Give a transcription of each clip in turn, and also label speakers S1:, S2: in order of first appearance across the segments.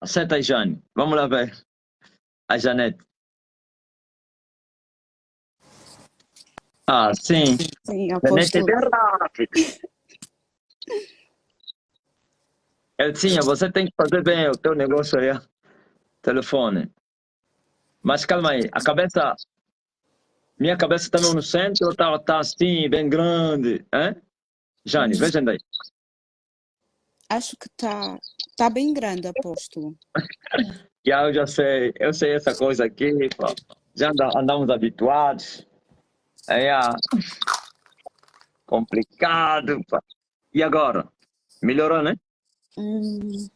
S1: Acerta aí, Jane. Vamos lá ver. A Janete. Ah, sim.
S2: Sim,
S1: Janete é
S2: apóstolo.
S1: bem rápido. Elcinha, você tem que fazer bem o teu negócio aí. Telefone. Mas calma aí. A cabeça... Minha cabeça está no centro ou tá assim, bem grande? Hein? Jane, veja daí.
S2: Acho que tá bem grande, apóstolo.
S1: Eu já sei. Eu sei essa coisa aqui, pô. Já andamos habituados. É complicado, pô. E agora? Melhorou, né?
S2: Hum,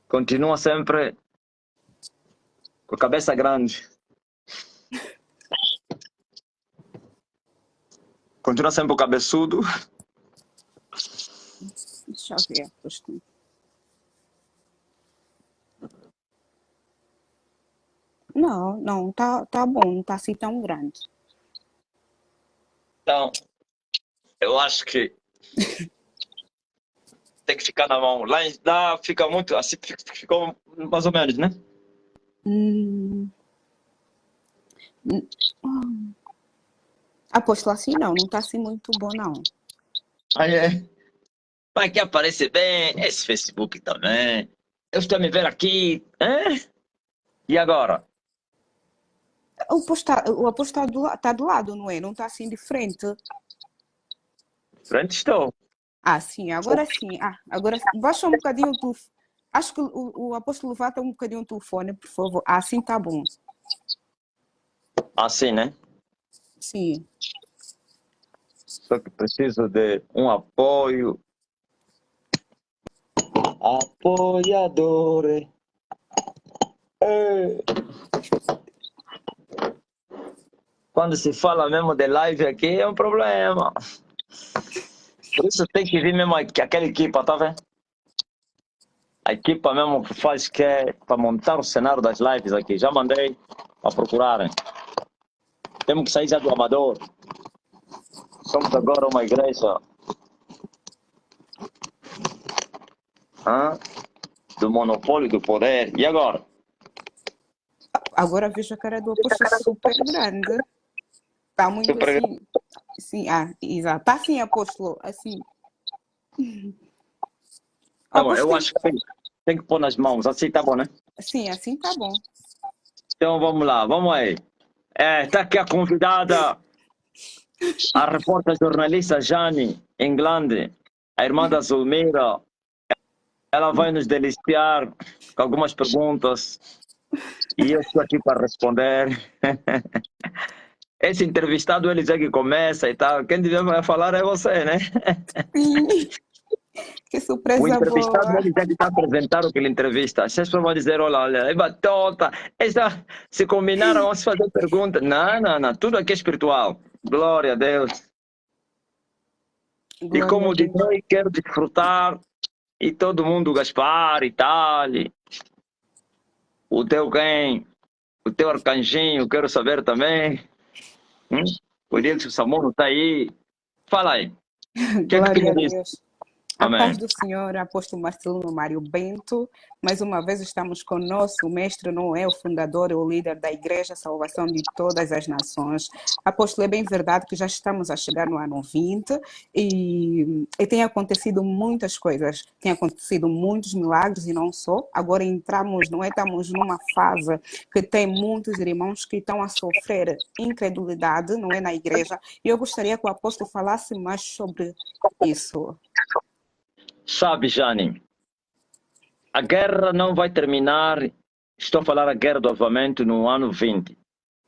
S1: Continua sempre com a cabeça grande. Continua sempre o cabeçudo.
S2: deixa eu ver, apóstolo. Não, tá bom, não tá assim tão grande.
S1: Então, eu acho que tem que ficar na mão. Lá fica muito, assim, ficou mais ou menos, né?
S2: Hum, hum, ah, apóstolo, assim não tá assim muito bom, não.
S1: Aí é. Vai que aparece bem esse Facebook também. Eu estou a me ver aqui. E agora?
S2: O apóstolo tá do lado, não é? Não tá assim de frente.
S1: Frente estou.
S2: Ah, sim, agora sim. Ah, agora baixa um bocadinho o telefone. Acho que o apóstolo levanta um bocadinho o telefone, por favor. Ah, assim tá bom.
S1: Assim, né?
S2: Sim.
S1: Só que preciso de um apoio. Apoiadores. Ei. Quando se fala mesmo de live aqui, é um problema. Por isso tem que vir mesmo aquela equipa, tá vendo? A equipa mesmo que faz que é para montar o cenário das lives aqui. Já mandei para procurarem. Temos que sair já do amador. Somos agora uma igreja do monopólio do poder. E agora?
S2: Agora vejo a cara do apóstolo super grande. Tá muito
S1: Super...
S2: assim. Sim, exato. Tá assim, apóstolo, assim. O
S1: Tá bom,
S2: apóstolo
S1: eu acho que tem que pôr nas mãos. Assim tá bom, né?
S2: Sim, assim tá bom.
S1: Então vamos lá, vamos aí. Tá aqui a convidada, a repórter jornalista Jane Englande, a irmã da Zulmira. Ela vai nos deliciar com algumas perguntas e eu estou aqui para responder. Esse entrevistado, ele já que começa e tal. Quem devia falar é você, né?
S2: Sim, que
S1: O
S2: surpresa
S1: entrevistado,
S2: boa.
S1: ele já que está apresentando o que ele entrevista. As pessoas vão dizer, olha, é batota. Se combinaram, vamos fazer perguntas. Não. Tudo aqui é espiritual. Glória a Deus. E
S2: Glória a
S1: como
S2: Deus.
S1: DJ, quero desfrutar. E todo mundo, Gaspar e tal. O teu quem? O teu arcanjinho, quero saber também. O Edilson Samuno está aí. Fala aí. O que é que tu
S2: Glória
S1: me
S2: a
S1: diz?
S2: Deus. A paz
S1: Amém.
S2: do Senhor, apóstolo Marcelino Mário Bento. Mais uma vez estamos com o nosso mestre Noé, o fundador e o líder da Igreja Salvação de Todas as Nações. Apóstolo, é bem verdade que já estamos a chegar no ano 20 e tem acontecido muitas coisas, tem acontecido muitos milagres e não só. Agora estamos numa fase que tem muitos irmãos que estão a sofrer incredulidade, não é, na igreja. E eu gostaria que o apóstolo falasse mais sobre isso.
S1: Sabe, Jane, a guerra não vai terminar. Estou a falar a guerra do avivamento no ano 20.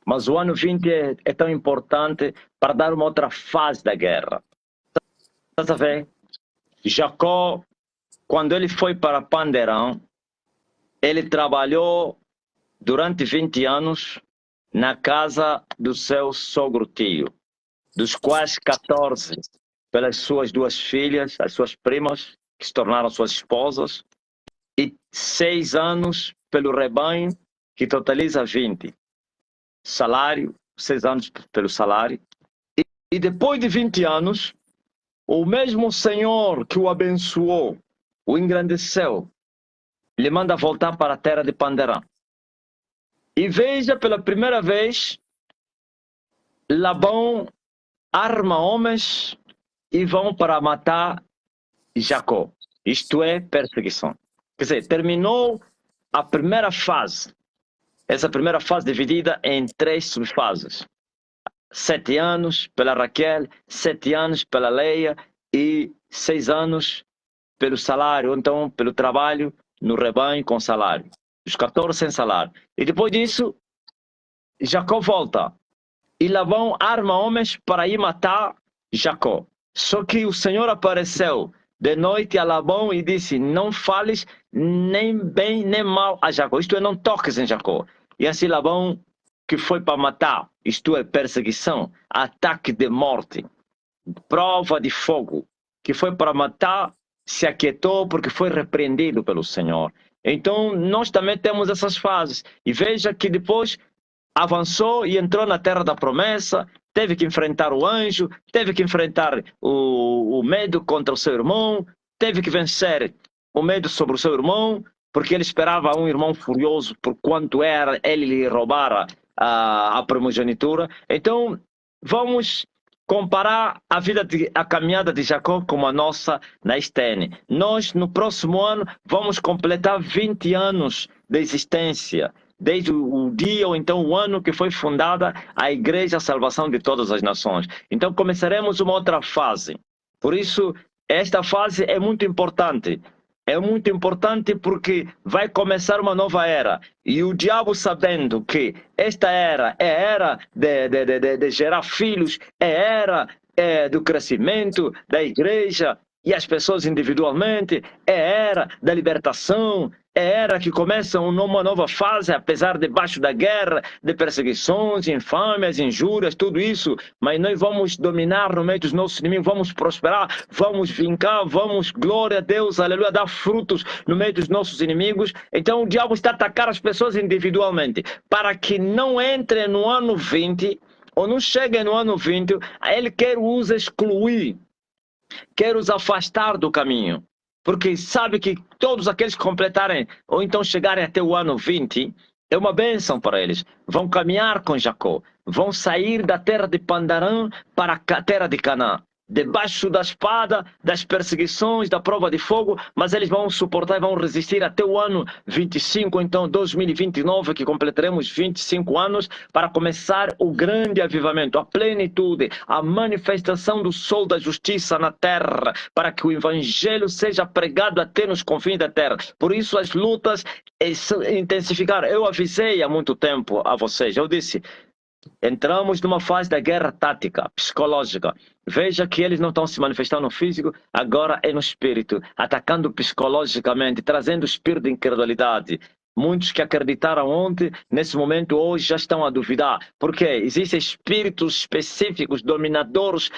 S1: Mas o ano 20 é tão importante para dar uma outra fase da guerra. Estás a ver? Jacó, quando ele foi para Panderão, ele trabalhou durante 20 anos na casa do seu sogro-tio, dos quais 14 pelas suas duas filhas, as suas primas, que se tornaram suas esposas, e 6 anos pelo rebanho, que totaliza 20. Salário, 6 anos pelo salário. E depois de 20 anos, o mesmo Senhor que o abençoou o engrandeceu, lhe manda voltar para a terra de Pandarã. E veja, pela primeira vez, Labão arma homens e vão para matar Jacó. Isto é perseguição. Quer dizer, terminou a primeira fase. Essa primeira fase dividida em 3 subfases. 7 anos pela Raquel, 7 anos pela Leia e 6 anos pelo salário, ou então pelo trabalho no rebanho com salário. Os 14 sem salário. E depois disso, Jacó volta. E Labão arma homens para ir matar Jacó. Só que o Senhor apareceu de noite a Labão e disse: não fales nem bem nem mal a Jacó. Isto é, não toques em Jacó. E assim Labão, que foi para matar, isto é, perseguição, ataque de morte, prova de fogo, que foi para matar, se aquietou porque foi repreendido pelo Senhor. Então, nós também temos essas fases. E veja que depois avançou e entrou na terra da promessa, teve que enfrentar o anjo, teve que enfrentar o medo contra o seu irmão, teve que vencer o medo sobre o seu irmão, porque ele esperava um irmão furioso por quanto era ele lhe roubara a primogenitura. Então, vamos comparar a caminhada de Jacó com a nossa na Estene. Nós, no próximo ano, vamos completar 20 anos de existência, desde o dia ou então o ano que foi fundada a Igreja Salvação de Todas as Nações. Então começaremos uma outra fase. Por isso, esta fase é muito importante. É muito importante porque vai começar uma nova era. E o diabo, sabendo que esta era é era de gerar filhos, é era do crescimento da igreja e as pessoas individualmente, é era da libertação, é era que começa uma nova fase, apesar debaixo da guerra, de perseguições, infâmias, injúrias, tudo isso. Mas nós vamos dominar no meio dos nossos inimigos, vamos prosperar, vamos vingar, vamos, glória a Deus, aleluia, dar frutos no meio dos nossos inimigos. Então o diabo está a atacar as pessoas individualmente, para que não entre no ano 20, ou não chegue no ano 20, ele quer os excluir, quer os afastar do caminho. Porque sabe que todos aqueles que completarem, ou então chegarem até o ano 20, é uma bênção para eles. Vão caminhar com Jacó, vão sair da terra de Pandarã para a terra de Canaã, debaixo da espada, das perseguições, da prova de fogo, mas eles vão suportar e vão resistir até o ano 25, então 2029, que completaremos 25 anos, para começar o grande avivamento, a plenitude, a manifestação do sol da justiça na terra, para que o evangelho seja pregado até nos confins da terra. Por isso as lutas intensificaram. Eu avisei há muito tempo a vocês, eu disse: entramos numa fase da guerra tática, psicológica. Veja que eles não estão se manifestando no físico, agora é no espírito, atacando psicologicamente, trazendo o espírito de incredulidade. Muitos que acreditaram ontem, nesse momento, hoje já estão a duvidar. Por quê? Existem espíritos específicos, dominadores,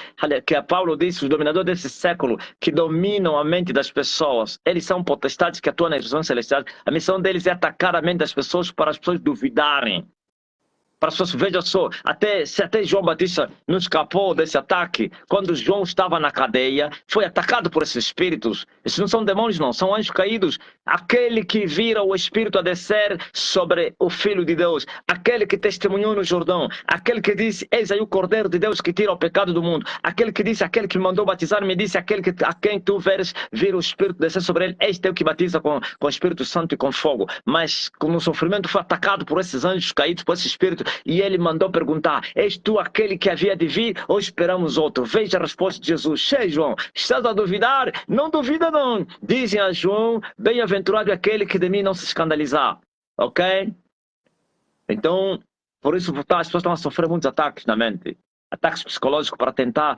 S1: que Paulo disse, os dominadores desse século, que dominam a mente das pessoas. Eles são potestades que atuam nas regiões celestiais. A missão deles é atacar a mente das pessoas para as pessoas duvidarem. Para as pessoas, veja só, se até João Batista não escapou desse ataque, quando João estava na cadeia, foi atacado por esses espíritos. Esses não são demônios, não, são anjos caídos. Aquele que vira o Espírito a descer sobre o Filho de Deus, aquele que testemunhou no Jordão, aquele que disse: eis aí o Cordeiro de Deus que tira o pecado do mundo, aquele que disse: aquele que me mandou batizar me disse: aquele a quem tu veres vir o Espírito descer sobre ele, este é o que batiza com o Espírito Santo e com fogo. Mas no sofrimento foi atacado por esses anjos caídos, por esse Espírito, e ele mandou perguntar: és tu aquele que havia de vir ou esperamos outro? Veja a resposta de Jesus: Che, João, estás a duvidar? Não duvida não. Dizem a João: bem-aventurado é aquele que de mim não se escandalizar. Ok? Então, por isso as pessoas estão a sofrer muitos ataques na mente. Ataques psicológicos para tentar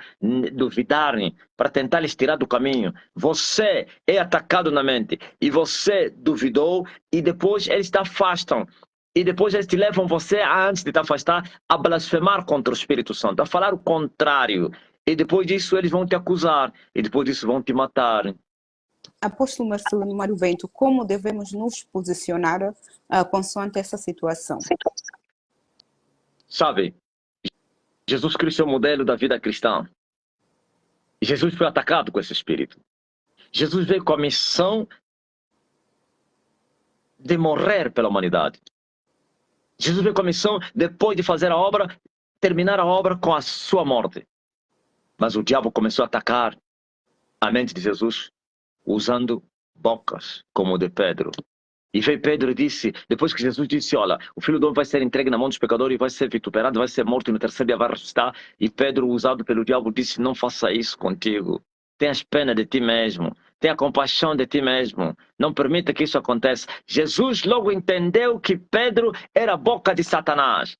S1: duvidarem, para tentar lhes tirar do caminho. Você é atacado na mente e você duvidou e depois eles te afastam. E depois eles te levam você, antes de te afastar, a blasfemar contra o Espírito Santo, a falar o contrário. E depois disso eles vão te acusar. E depois disso vão te matar.
S2: Apóstolo Marcelino Mário Bento, como devemos nos posicionar consoante essa situação?
S1: Sabe, Jesus Cristo é o modelo da vida cristã. Jesus foi atacado com esse espírito. Jesus veio com a missão de morrer pela humanidade. Jesus veio com a missão, depois de fazer a obra, terminar a obra com a sua morte. Mas o diabo começou a atacar a mente de Jesus, usando bocas como o de Pedro. E veio Pedro e disse, depois que Jesus disse, olha, o Filho do Homem vai ser entregue na mão dos pecadores e vai ser vituperado, vai ser morto e no terceiro dia vai ressuscitar. E Pedro, usado pelo diabo, disse, não faça isso contigo. Tenhas pena de ti mesmo. Tenha compaixão de ti mesmo. Não permita que isso aconteça. Jesus logo entendeu que Pedro era a boca de Satanás.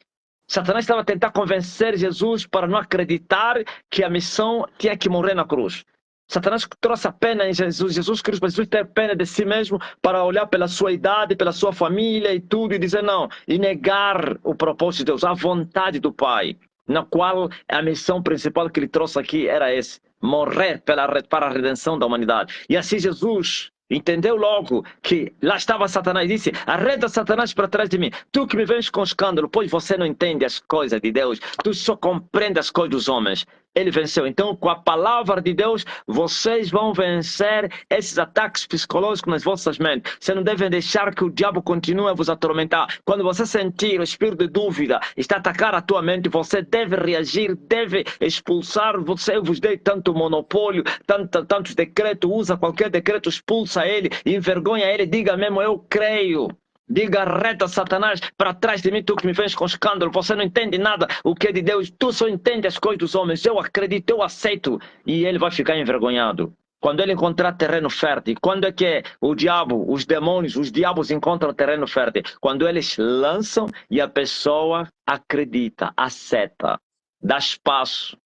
S1: Satanás estava a tentar convencer Jesus para não acreditar que a missão tinha que morrer na cruz. Satanás trouxe a pena em Jesus. Jesus quis para Jesus ter pena de si mesmo para olhar pela sua idade, pela sua família e tudo e dizer não. E negar o propósito de Deus, a vontade do Pai, na qual a missão principal que ele trouxe aqui era esse. Morrer para a redenção da humanidade. E assim Jesus entendeu logo que lá estava Satanás e disse, arreda Satanás para trás de mim. Tu que me vens com escândalo, pois você não entende as coisas de Deus. Tu só compreende as coisas dos homens. Ele venceu. Então, com a palavra de Deus, vocês vão vencer esses ataques psicológicos nas vossas mentes. Você não deve deixar que o diabo continue a vos atormentar. Quando você sentir o espírito de dúvida está a atacar a tua mente, você deve reagir, deve expulsar. Você vos dei tanto monopólio, tantos decretos, usa qualquer decreto, expulsa ele, envergonha ele, diga mesmo, eu creio. Diga, reta Satanás para trás de mim, tu que me vens com escândalo, você não entende nada o que é de Deus, tu só entende as coisas dos homens, eu acredito, eu aceito, e ele vai ficar envergonhado. Quando ele encontrar terreno fértil, quando é que o diabo, os demônios, os diabos encontram terreno fértil? Quando eles lançam e a pessoa acredita, aceita, dá espaço.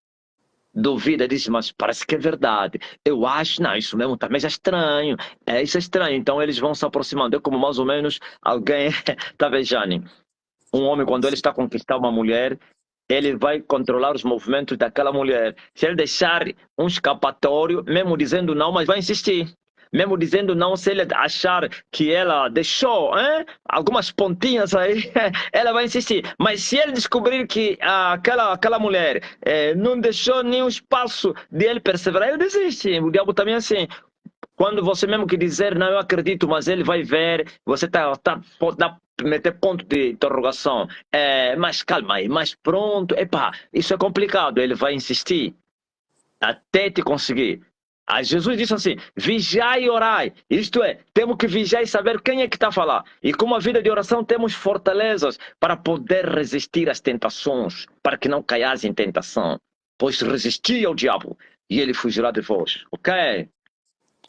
S1: Duvida, diz, mas parece que é verdade. Eu acho, não, isso mesmo também é estranho. Isso é estranho. Então eles vão se aproximando. É como mais ou menos alguém, tá vejando? Um homem, quando ele está a conquistar uma mulher, ele vai controlar os movimentos daquela mulher. Se ele deixar um escapatório, mesmo dizendo não, mas vai insistir. Mesmo dizendo não, se ele achar que ela deixou algumas pontinhas aí, ela vai insistir. Mas se ele descobrir que aquela mulher não deixou nenhum espaço de ele perseverar, ele desiste. O diabo também é assim. Quando você mesmo que dizer, não, eu acredito, mas ele vai ver, você pode meter ponto de interrogação. Mas calma aí, mas pronto, isso é complicado, ele vai insistir até te conseguir. Jesus disse assim, vigiai e orai. Isto é, temos que vigiar e saber quem é que está a falar. E com a vida de oração temos fortalezas para poder resistir às tentações, para que não caias em tentação. Pois resisti ao diabo e ele fugirá de vós. Ok?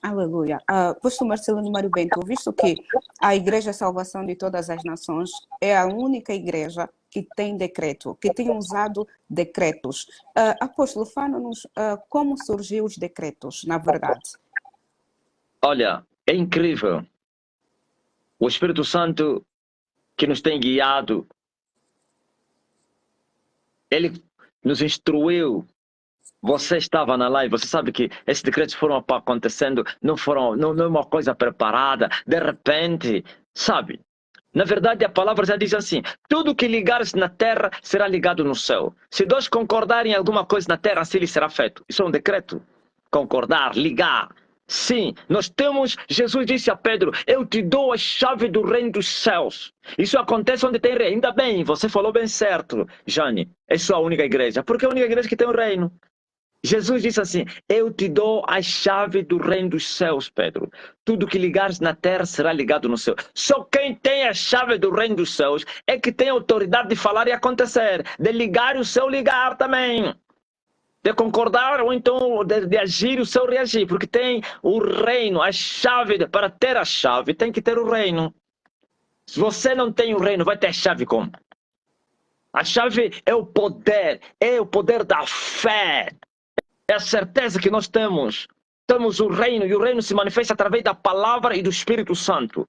S2: Aleluia. Pastor Marcelino Mário Bento, visto que a Igreja Salvação de Todas as Nações é a única igreja que tem decreto, que tem usado decretos. Apóstolo, fala-nos como surgiu os decretos, na verdade.
S1: Olha, é incrível. O Espírito Santo que nos tem guiado, ele nos instruiu. Você estava na live, você sabe que esses decretos foram acontecendo, não é uma coisa preparada, de repente, sabe? Na verdade, a palavra já diz assim, tudo que ligares na terra será ligado no céu. Se dois concordarem em alguma coisa na terra, assim lhe será feito. Isso é um decreto. Concordar, ligar. Sim, nós temos, Jesus disse a Pedro, eu te dou a chave do reino dos céus. Isso acontece onde tem reino. Ainda bem, você falou bem certo, Jane. É só a única igreja, porque é a única igreja que tem o reino. Jesus disse assim, eu te dou a chave do reino dos céus, Pedro. Tudo que ligares na terra será ligado no céu. Só quem tem a chave do reino dos céus é que tem autoridade de falar e acontecer. De ligar o céu, ligar também. De concordar ou então de agir o céu reagir. Porque tem o reino, a chave. Para ter a chave, tem que ter o reino. Se você não tem o reino, vai ter a chave como? A chave é o poder da fé. É a certeza que nós temos. Temos o reino, e o reino se manifesta através da palavra e do Espírito Santo.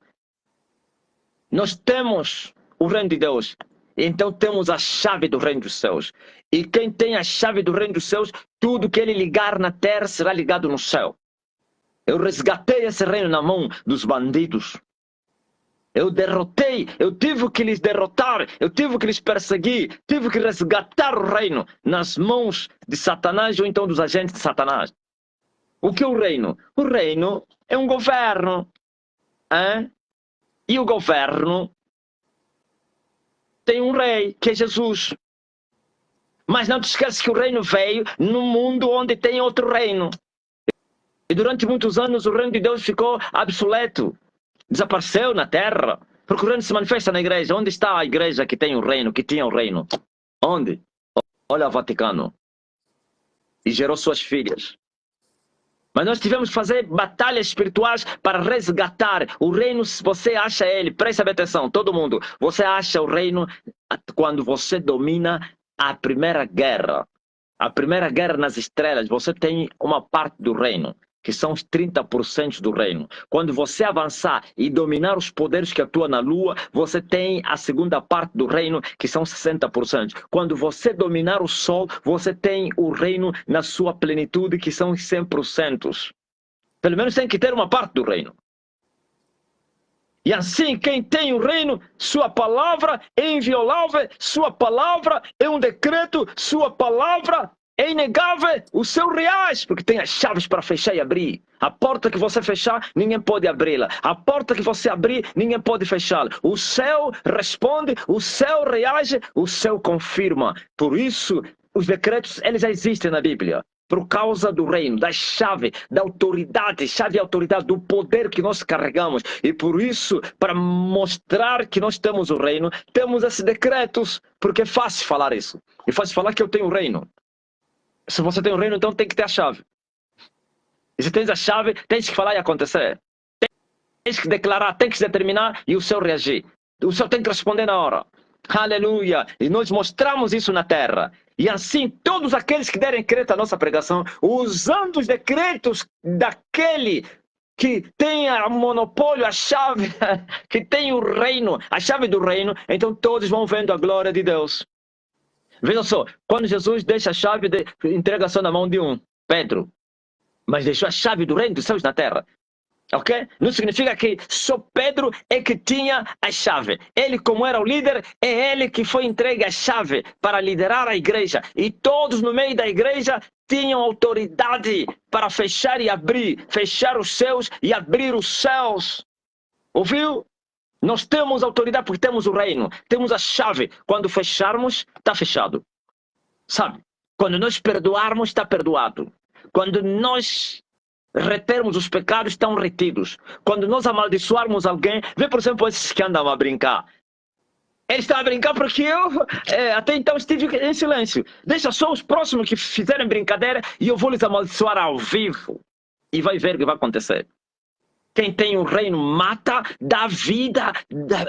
S1: Nós temos o reino de Deus. Então temos a chave do reino dos céus. E quem tem a chave do reino dos céus, tudo que ele ligar na terra será ligado no céu. Eu resgatei esse reino na mão dos bandidos. Eu derrotei, eu tive que lhes derrotar, eu tive que lhes perseguir, tive que resgatar o reino nas mãos de Satanás ou então dos agentes de Satanás. O que é o reino? O reino é um governo. Hein? E o governo tem um rei, que é Jesus. Mas não te esqueças que o reino veio num mundo onde tem outro reino. E durante muitos anos o reino de Deus ficou obsoleto. Desapareceu na terra. Porque o reino se manifesta na igreja. Onde está a igreja que tem o reino, que tinha o reino? Onde? Olha o Vaticano. E gerou suas filhas. Mas nós tivemos que fazer batalhas espirituais para resgatar o reino. Se você acha ele, preste atenção, todo mundo. Você acha o reino quando você domina a primeira guerra. A primeira guerra nas estrelas, você tem uma parte do reino, que são os 30% do reino. Quando você avançar e dominar os poderes que atuam na lua, você tem a segunda parte do reino, que são 60%. Quando você dominar o sol, você tem o reino na sua plenitude, que são os 100%. Pelo menos tem que ter uma parte do reino. E assim, quem tem o reino, sua palavra é inviolável, sua palavra é um decreto, sua palavra é inegável, os seus reais, porque tem as chaves para fechar e abrir. A porta que você fechar, ninguém pode abri-la. A porta que você abrir, ninguém pode fechá-la. O céu responde, o céu reage, o céu confirma. Por isso, os decretos, eles já existem na Bíblia. Por causa do reino, da chave, da autoridade, chave e autoridade, do poder que nós carregamos. E por isso, para mostrar que nós temos o reino, temos esses decretos, porque é fácil falar isso. É fácil falar que eu tenho o reino. Se você tem o reino, então tem que ter a chave. E se tens a chave, tens que falar e acontecer. Tens que declarar, tens que determinar e o céu reagir. O céu tem que responder na hora. Aleluia! E nós mostramos isso na terra. E assim, todos aqueles que derem crédito à nossa pregação, usando os decretos daquele que tem o monopólio, a chave, que tem o reino, a chave do reino, então todos vão vendo a glória de Deus. Veja só, quando Jesus deixa a chave, entrega só na mão de um, Pedro, mas deixou a chave do reino dos céus na terra. Ok? Não significa que só Pedro é que tinha a chave. Ele, como era o líder, é ele que foi entregue a chave para liderar a igreja. E todos no meio da igreja tinham autoridade para fechar e abrir. Fechar os céus e abrir os céus. Ouviu? Nós temos autoridade porque temos o reino. Temos a chave. Quando fecharmos, está fechado. Sabe? Quando nós perdoarmos, está perdoado. Quando nós retermos os pecados, estão retidos. Quando nós amaldiçoarmos alguém, vê por exemplo esses que andam a brincar. Eles estão a brincar porque eu até então estive em silêncio. Deixa só os próximos que fizerem brincadeira e eu vou lhes amaldiçoar ao vivo. E vai ver o que vai acontecer. Quem tem o reino mata, dá vida,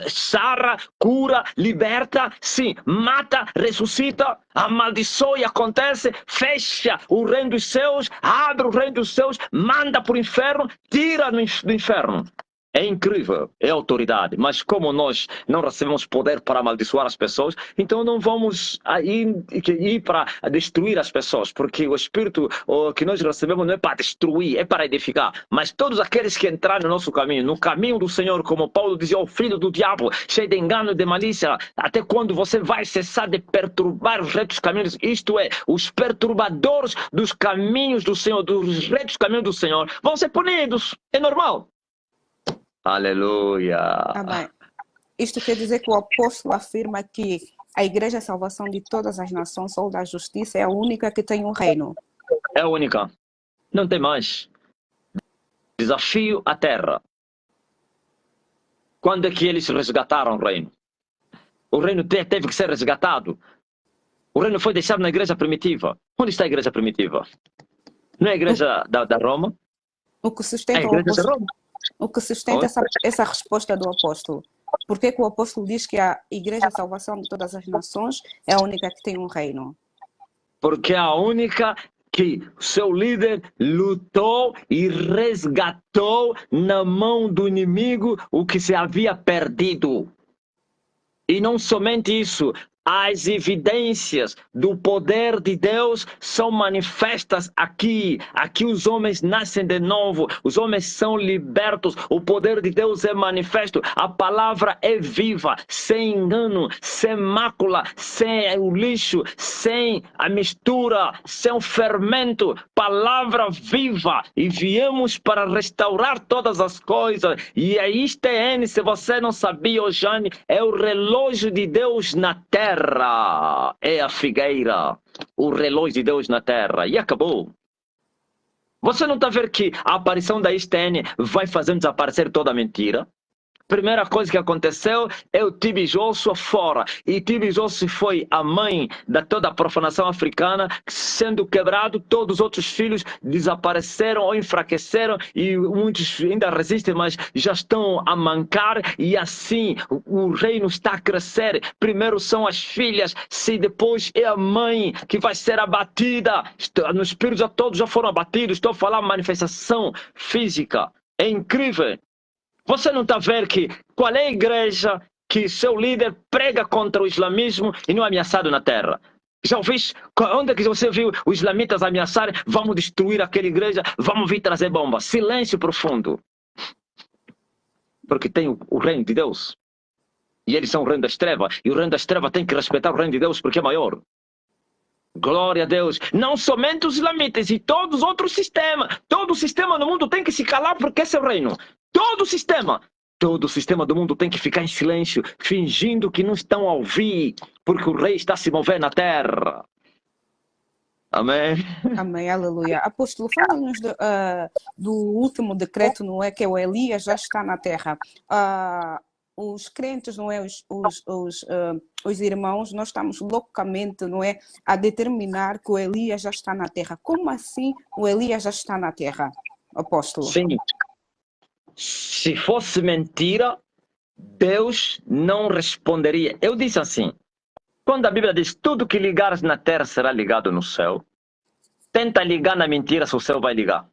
S1: sara, cura, liberta, sim, mata, ressuscita, amaldiçoa e acontece, fecha o reino dos céus, abre o reino dos céus, manda para o inferno, tira do inferno. É incrível, é autoridade, mas como nós não recebemos poder para amaldiçoar as pessoas, então não vamos ir para destruir as pessoas, porque o Espírito que nós recebemos não é para destruir, é para edificar. Mas todos aqueles que entrarem no nosso caminho, no caminho do Senhor, como Paulo dizia, o filho do diabo, cheio de engano e de malícia, até quando você vai cessar de perturbar os retos caminhos, isto é, os perturbadores dos caminhos do Senhor, dos retos caminhos do Senhor, vão ser punidos, é normal. Aleluia.
S2: Amém. Isto quer dizer que o apóstolo afirma que a Igreja é a salvação de todas as nações, ou da justiça, é a única que tem um reino.
S1: É a única. Não tem mais. Desafio à terra. Quando é que eles resgataram o reino? O reino teve que ser resgatado. O reino foi deixado na igreja primitiva. Onde está a igreja primitiva? Não é a igreja da Roma?
S2: O que sustenta
S1: é a igreja de Roma.
S2: O que sustenta essa resposta do apóstolo? Por que o apóstolo diz que a Igreja é a salvação de todas as nações é a única que tem um reino?
S1: Porque é a única que seu líder lutou e resgatou na mão do inimigo o que se havia perdido. E não somente isso, As evidências do poder de Deus são manifestas aqui. Aqui os homens nascem de novo, os homens são libertos, o poder de Deus é manifesto, a palavra é viva, sem engano, sem mácula, sem o lixo, sem a mistura, sem o fermento, palavra viva. E viemos para restaurar todas as coisas. E a ISTN, se você não sabia, Jane, é o relógio de Deus na terra. É a figueira, o relógio de Deus na terra. E acabou. Você não está vendo que a aparição da ISTN vai fazer desaparecer toda a mentira? Primeira coisa que aconteceu é o TB Joshua fora. E TB Joshua foi a mãe de toda a profanação africana, sendo quebrado, todos os outros filhos desapareceram ou enfraqueceram e muitos ainda resistem, mas já estão a mancar e assim o reino está a crescer. Primeiro são as filhas, se depois é a mãe que vai ser abatida. Os espíritos já todos já foram abatidos, estou a falar manifestação física. É incrível. Você não está vendo que qual é a igreja que seu líder prega contra o islamismo e não é ameaçado na terra? Já ouviste? Onde é que você viu os islamitas ameaçarem? Vamos destruir aquela igreja, vamos vir trazer bomba. Silêncio profundo. Porque tem o reino de Deus. E eles são o reino das trevas. E o reino das trevas tem que respeitar o reino de Deus porque é maior. Glória a Deus. Não somente os islamitas e todos os outros sistemas. Todo o sistema no mundo tem que se calar porque esse é o reino. Todo o sistema do mundo tem que ficar em silêncio, fingindo que não estão a ouvir, porque o rei está a se mover na terra. Amém?
S2: Amém, aleluia. Apóstolo, fala-nos do último decreto, não é? Que o Elias já está na terra. Os crentes, não é? Os irmãos, nós estamos loucamente, não é? A determinar que o Elias já está na terra. Como assim o Elias já está na terra, apóstolo?
S1: Sim. Se fosse mentira, Deus não responderia. Eu disse assim, quando a Bíblia diz tudo que ligares na terra será ligado no céu, tenta ligar na mentira se o céu vai ligar.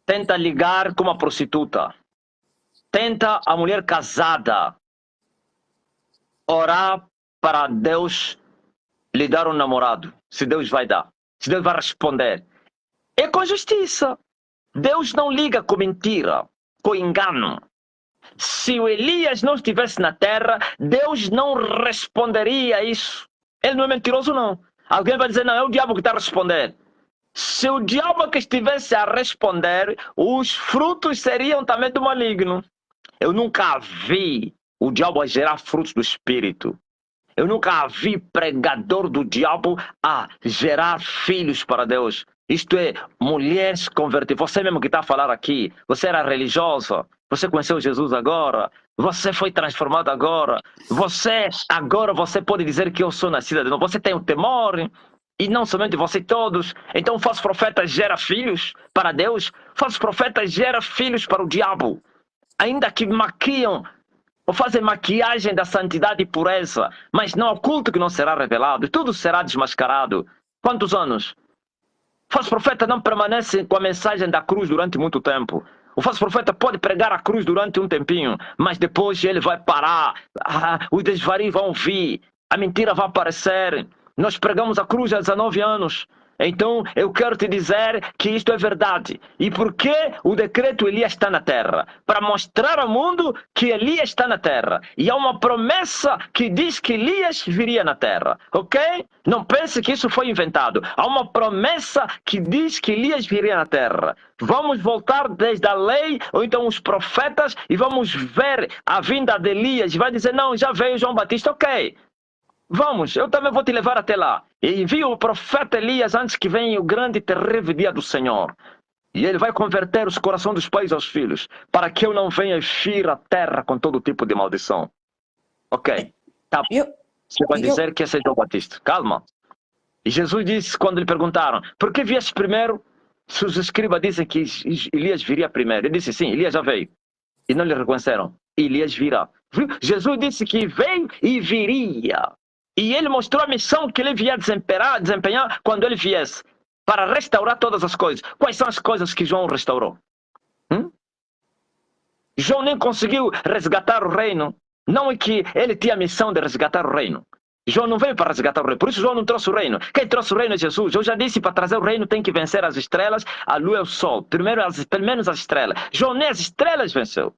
S1: Tenta ligar com uma prostituta. Tenta a mulher casada orar para Deus lhe dar um namorado. Se Deus vai dar. Se Deus vai responder. É com justiça. Deus não liga com mentira, com engano. Se o Elias não estivesse na terra, Deus não responderia a isso. Ele não é mentiroso, não. Alguém vai dizer, não, é o diabo que está a responder. Se o diabo que estivesse a responder, os frutos seriam também do maligno. Eu nunca vi o diabo a gerar frutos do Espírito. Eu nunca vi pregador do diabo a gerar filhos para Deus. Isto é, mulheres convertidas. Você mesmo que está a falar aqui, você era religiosa, você conheceu Jesus agora, você foi transformado agora, agora você pode dizer que eu sou nascida de novo. Você tem o temor, e não somente você, todos. Então, falsos profetas gera filhos para Deus, falsos profetas gera filhos para o diabo. Ainda que maquiam ou fazem maquiagem da santidade e pureza, mas não oculto que não será revelado, tudo será desmascarado. Quantos anos? O falso profeta não permanece com a mensagem da cruz durante muito tempo. O falso profeta pode pregar a cruz durante um tempinho, mas depois ele vai parar. Os desvarios vão vir, a mentira vai aparecer. Nós pregamos a cruz há 19 anos. Então, eu quero te dizer que isto é verdade. E por que o decreto Elias está na terra? Para mostrar ao mundo que Elias está na terra. E há uma promessa que diz que Elias viria na terra. Ok? Não pense que isso foi inventado. Há uma promessa que diz que Elias viria na terra. Vamos voltar desde a lei, ou então os profetas, e vamos ver a vinda de Elias. E vai dizer, não, já veio João Batista. Ok. Vamos, eu também vou te levar até lá. E envio o profeta Elias antes que venha o grande e terrível dia do Senhor. E ele vai converter os corações dos pais aos filhos, para que eu não venha encher a terra com todo tipo de maldição. Ok, tá. Você vai dizer que esse é João Batista. Calma. E Jesus disse, quando lhe perguntaram, por que vieste primeiro? Se os escribas dizem que Elias viria primeiro. Ele disse, sim, Elias já veio. E não lhe reconheceram. Elias virá. Jesus disse que veio e viria. E ele mostrou a missão que ele viria desempenhar quando ele viesse, para restaurar todas as coisas. Quais são as coisas que João restaurou? João nem conseguiu resgatar o reino. Não é que ele tinha a missão de resgatar o reino. João não veio para resgatar o reino, por isso João não trouxe o reino. Quem trouxe o reino é Jesus. Eu já disse, para trazer o reino tem que vencer as estrelas, a lua e o sol. Primeiro, pelo menos as estrelas. João nem as estrelas venceu.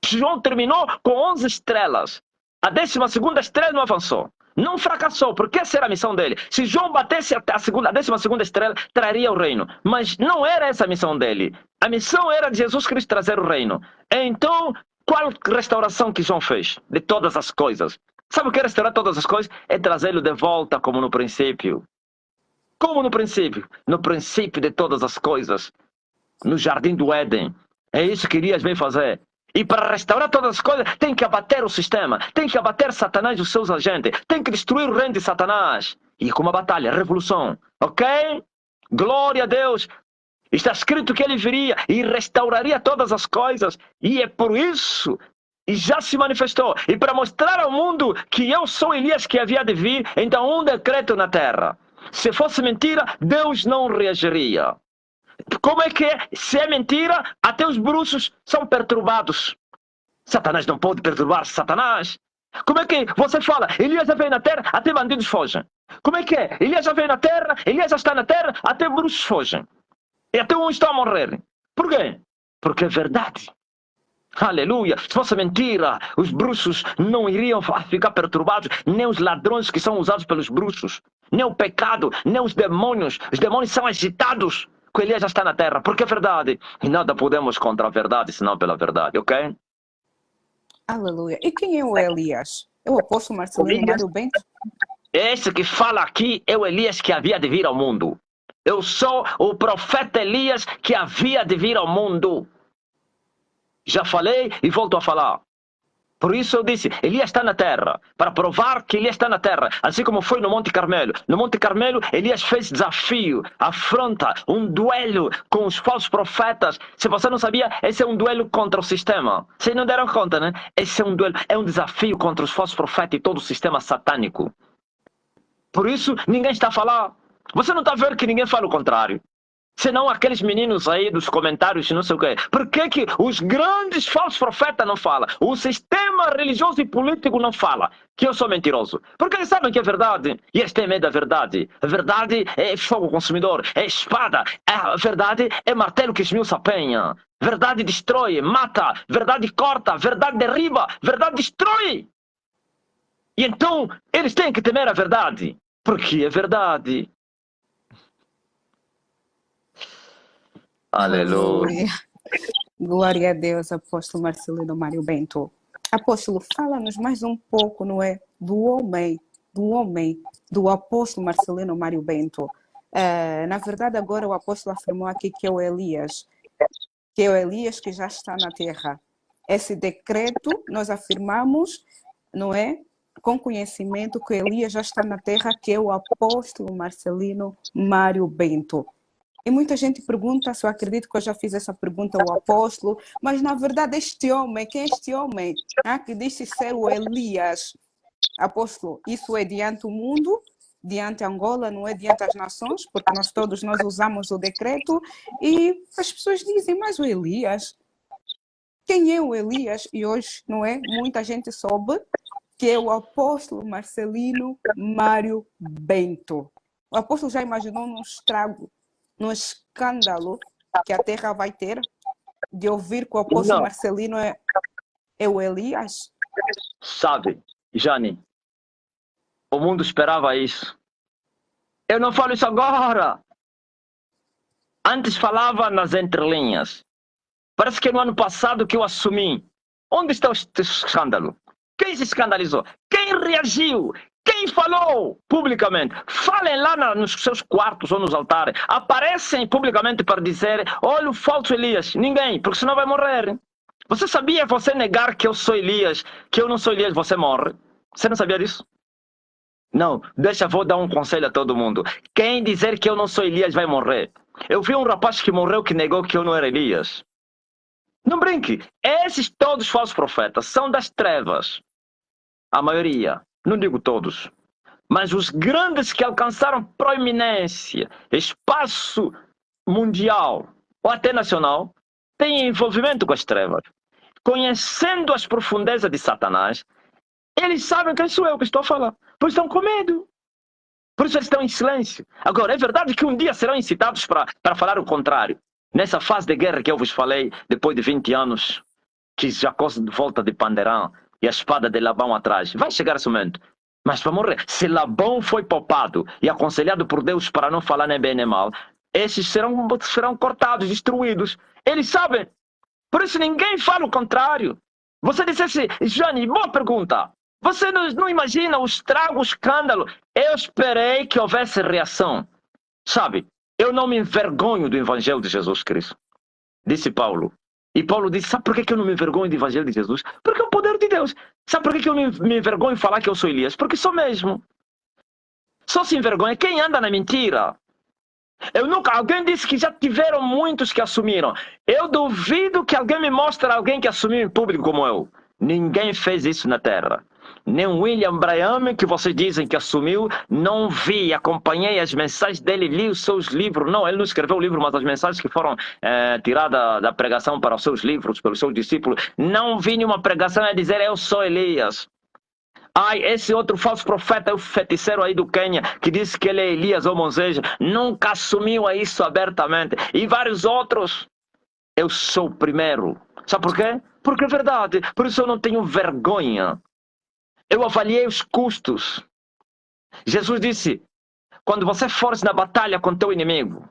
S1: João terminou com 11 estrelas. A 12ª estrela não avançou. Não fracassou, porque essa era a missão dele. Se João batesse a 12ª estrela, traria o reino. Mas não era essa a missão dele. A missão era de Jesus Cristo trazer o reino. Então, qual restauração que João fez de todas as coisas? Sabe o que é restaurar todas as coisas? É trazê-lo de volta como no princípio. Como no princípio? No princípio de todas as coisas. No jardim do Éden. É isso que Elias veio fazer. E para restaurar todas as coisas, tem que abater o sistema, tem que abater Satanás e os seus agentes, tem que destruir o reino de Satanás. E com uma batalha, revolução, ok? Glória a Deus. Está escrito que ele viria e restauraria todas as coisas. E é por isso, e já se manifestou. E para mostrar ao mundo que eu sou Elias que havia de vir, então um decreto na terra. Se fosse mentira, Deus não reagiria. Como é que é? Se é mentira, até os bruxos são perturbados. Satanás não pode perturbar Satanás. Como é que você fala? Elias já veio na terra, até bandidos fogem. Como é que é? Elias já veio na terra, Elias já está na terra, até bruxos fogem. E até um está a morrer. Por quê? Porque é verdade. Aleluia. Se fosse mentira, os bruxos não iriam ficar perturbados, nem os ladrões que são usados pelos bruxos, nem o pecado, nem os demônios. Os demônios são agitados. Que Elias já está na terra, porque é verdade. E nada podemos contra a verdade, senão pela verdade, ok?
S2: Aleluia. E quem é o Elias? É o apóstolo Marcelino Mário Bento?
S1: Esse que fala aqui é o Elias que havia de vir ao mundo. Eu sou o profeta Elias que havia de vir ao mundo. Já falei e volto a falar. Por isso eu disse, Elias está na terra, para provar que Elias está na terra, assim como foi no Monte Carmelo. No Monte Carmelo, Elias fez desafio, afronta, um duelo com os falsos profetas. Se você não sabia, esse é um duelo contra o sistema. Vocês não deram conta, né? Esse é um duelo, é um desafio contra os falsos profetas e todo o sistema satânico. Por isso, ninguém está a falar. Você não está a ver que ninguém fala o contrário. Senão aqueles meninos aí dos comentários, não sei o quê. Por que que os grandes falsos profetas não falam? O sistema religioso e político não fala que eu sou mentiroso. Porque eles sabem que é verdade. E eles têm medo da verdade. A verdade é fogo consumidor, é espada. A verdade é martelo que esmiuça a penha. Verdade destrói, mata. Verdade corta, verdade derriba, verdade destrói. E então, eles têm que temer a verdade. Porque é verdade. Aleluia.
S2: Glória a Deus, apóstolo Marcelino Mário Bento. Apóstolo, fala-nos mais um pouco, não é? Do homem, do apóstolo Marcelino Mário Bento. Na verdade, agora o apóstolo afirmou aqui que é o Elias, que já está na terra. Esse decreto, nós afirmamos, não é? Com conhecimento que Elias já está na terra, que é o apóstolo Marcelino Mário Bento. E muita gente pergunta, se eu acredito que eu já fiz essa pergunta ao apóstolo, mas na verdade este homem, quem é este homem? Que disse ser o Elias. Apóstolo, isso é diante do mundo, diante Angola, não é diante das nações, porque nós todos usamos o decreto, e as pessoas dizem, mas o Elias, quem é o Elias? E hoje, não é? Muita gente soube que é o apóstolo Marcelino Mário Bento. O apóstolo já imaginou num estrago, no escândalo que a terra vai ter de ouvir que o apóstolo Marcelino é o Elias?
S1: Sabe, Jane, o mundo esperava isso. Eu não falo isso agora. Antes falava nas entrelinhas. Parece que no ano passado que eu assumi. Onde está este escândalo? Quem se escandalizou? Quem reagiu? Quem falou publicamente? Falem lá nos seus quartos ou nos altares. Aparecem publicamente para dizer, olha o falso Elias. Ninguém, porque senão vai morrer. Você sabia, você negar que eu sou Elias, que eu não sou Elias, você morre? Você não sabia disso? Não, vou dar um conselho a todo mundo. Quem dizer que eu não sou Elias vai morrer. Eu vi um rapaz que morreu que negou que eu não era Elias. Não brinque. Esses todos falsos profetas são das trevas. A maioria. Não digo todos, mas os grandes que alcançaram proeminência, espaço mundial ou até nacional, têm envolvimento com as trevas. Conhecendo as profundezas de Satanás, Eles sabem quem sou eu que estou a falar. Por isso estão com medo. Por isso eles estão em silêncio. Agora, é verdade que um dia serão incitados para falar o contrário. Nessa fase de guerra que eu vos falei, depois de 20 anos, que Jacó volta de Panderã e a espada de Labão atrás. Vai chegar esse momento. Mas para morrer, se Labão foi poupado e aconselhado por Deus para não falar nem bem nem mal, esses serão cortados, destruídos. Eles sabem. Por isso ninguém fala o contrário. Você disse assim, Jane, boa pergunta. Você não imagina o estrago, o escândalo. Eu esperei que houvesse reação. Sabe, eu não me envergonho do Evangelho de Jesus Cristo. Disse Paulo. E Paulo disse, sabe por que eu não me envergonho do Evangelho de Jesus? Porque é o poder de Deus. Sabe por que eu não me envergonho de falar que eu sou Elias? Porque sou mesmo. Só se envergonha quem anda na mentira. Alguém disse que já tiveram muitos que assumiram. Eu duvido que alguém me mostre alguém que assumiu em público como eu. Ninguém fez isso na Terra. Nem William Branham, que vocês dizem que assumiu, não vi, acompanhei as mensagens dele, li os seus livros. Não, ele não escreveu o livro, mas as mensagens que foram tiradas da pregação para os seus livros, pelos seus discípulos. Não vi nenhuma pregação a dizer, eu sou Elias. Ai, esse outro falso profeta, o feiticeiro aí do Quênia, que disse que ele é Elias ou Moisés, nunca assumiu isso abertamente. E vários outros. Eu sou o primeiro. Sabe por quê? Porque é verdade. Por isso eu não tenho vergonha. Eu avaliei os custos. Jesus disse, quando você fores na batalha com teu inimigo,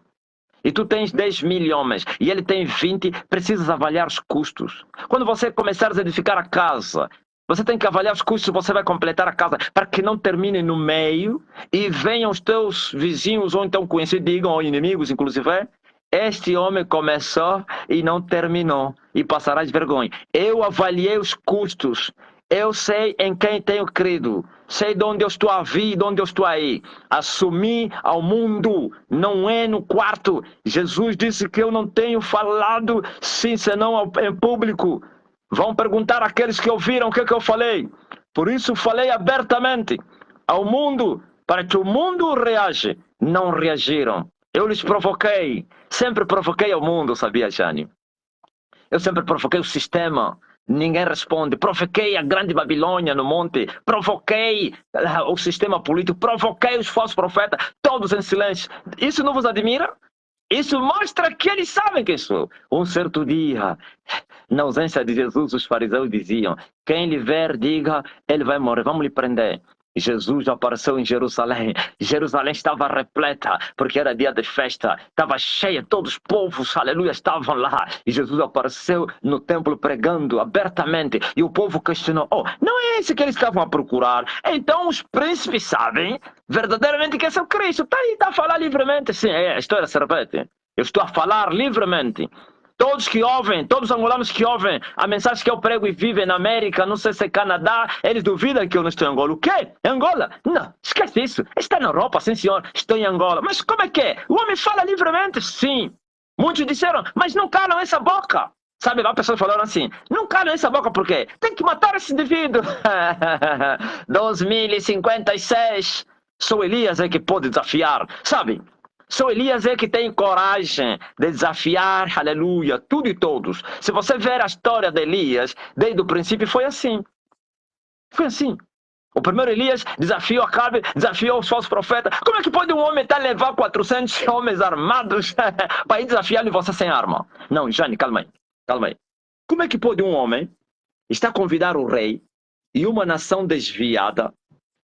S1: e tu tens 10.000 homens, e ele tem 20, precisas avaliar os custos. Quando você começares a edificar a casa, você tem que avaliar os custos, você vai completar a casa, para que não termine no meio, e venham os teus vizinhos, ou então conhecidos, digam, ou inimigos, inclusive, este homem começou e não terminou, e passarás vergonha. Eu avaliei os custos. Eu sei em quem tenho crido. Sei de onde eu estou a vir, de onde eu estou aí. Assumi ao mundo, não é no quarto. Jesus disse que eu não tenho falado sim, senão em público. Vão perguntar àqueles que ouviram o que eu falei. Por isso falei abertamente ao mundo, para que o mundo reaja. Não reagiram. Eu lhes provoquei. Sempre provoquei ao mundo, sabia, Jane? Eu sempre provoquei o sistema. Ninguém responde. Provoquei a grande Babilônia no monte. Provoquei o sistema político. Provoquei os falsos profetas. Todos em silêncio. Isso não vos admira? Isso mostra que eles sabem quem sou. Um certo dia, na ausência de Jesus, os fariseus diziam, quem lhe ver, diga, ele vai morrer. Vamos lhe prender. Jesus apareceu em Jerusalém. Jerusalém estava repleta, porque era dia de festa. Estava cheia, todos os povos, aleluia, estavam lá. E Jesus apareceu no templo pregando abertamente. E o povo questionou, não é esse que eles estavam a procurar? Então os príncipes sabem verdadeiramente que esse é o Cristo. Está aí, está a falar livremente. Sim, a história se repete. Eu estou a falar livremente. Todos que ouvem, todos os angolanos que ouvem a mensagem que eu prego e vivem na América, não sei se é Canadá, eles duvidam que eu não estou em Angola. O quê? Angola? Não, esquece isso. Está na Europa, sim senhor, estou em Angola. Mas como é que é? O homem fala livremente? Sim. Muitos disseram, mas não calam essa boca. Sabe, lá pessoas falaram assim, não calam essa boca por quê? Tem que matar esse indivíduo. 2056, sou Elias é que pode desafiar, sabe? Só Elias é que tem coragem de desafiar, aleluia, tudo e todos. Se você ver a história de Elias, desde o princípio foi assim. Foi assim. O primeiro Elias desafiou Acabe, desafiou os falsos profetas. Como é que pode um homem estar a levar 400 homens armados para ir desafiar você sem arma? Não, Jane, calma aí. Calma aí. Como é que pode um homem estar a convidar o rei e uma nação desviada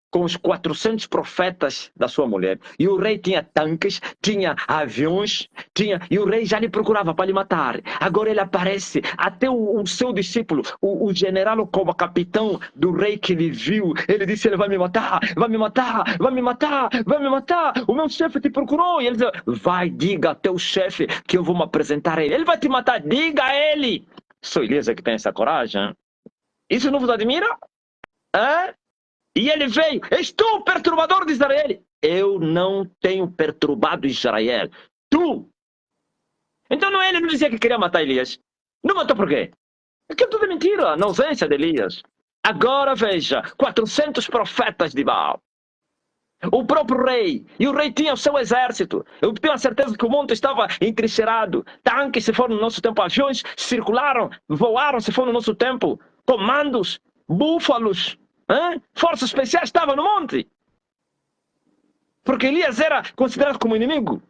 S1: com os 400 profetas da sua mulher, e o rei tinha tanques, tinha aviões, e o rei já lhe procurava para lhe matar. Agora ele aparece, até o seu discípulo, o general como capitão do rei que lhe viu, ele disse, ele vai me matar, vai me matar, vai me matar, vai me matar, o meu chefe te procurou, e ele disse, vai, diga ao teu chefe que eu vou me apresentar a ele, ele vai te matar, diga a ele. Sou Elias que tem essa coragem. Isso não vos admira? É? E ele veio, és tu, perturbador de Israel. Eu não tenho perturbado Israel. Tu. Então não ele não dizia que queria matar Elias. Não matou por quê? Aquilo tudo é mentira, na ausência de Elias. Agora veja, 400 profetas de Baal. O próprio rei. E o rei tinha o seu exército. Eu tenho a certeza que o monte estava entrincheirado. Tanques se foram no nosso tempo. Aviões circularam, voaram se foram no nosso tempo. Comandos, búfalos. Forças especiais estavam no monte. Porque Elias era considerado como inimigo.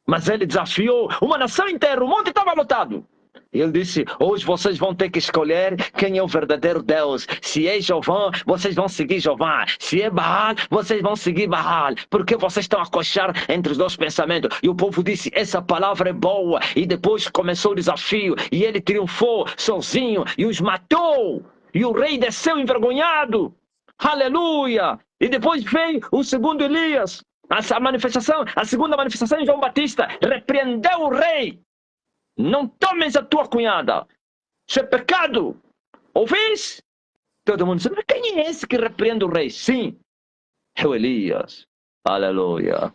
S1: Mas ele desafiou uma nação inteira, o monte estava lotado. Ele disse, hoje vocês vão ter que escolher quem é o verdadeiro Deus. Se é Jeová, vocês vão seguir Jeová. Se é Baal, vocês vão seguir Baal. Porque vocês estão a coxar entre os dois pensamentos. E o povo disse, essa palavra é boa. E depois começou o desafio. E ele triunfou sozinho e os matou. E o rei desceu envergonhado. Aleluia! E depois veio o segundo Elias. A segunda manifestação de João Batista repreendeu o rei. Não tomes a tua cunhada. Isso é pecado. Ouvis? Todo mundo diz, mas quem é esse que repreende o rei? Sim, é o Elias. Aleluia.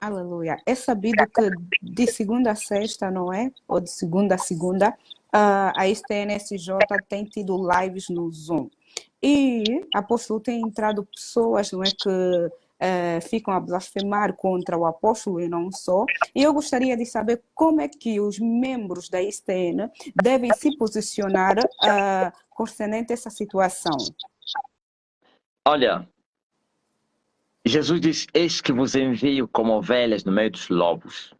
S2: Aleluia. É sabido que de segunda a sexta, não é? Ou de segunda a segunda, a STNSJ tem tido lives no Zoom. E, apóstolo, tem entrado pessoas, não é, que ficam a blasfemar contra o apóstolo e não só. E eu gostaria de saber como é que os membros da STN devem se posicionar concernente essa situação.
S1: Olha, Jesus disse, eis que vos envio como ovelhas no meio dos lobos.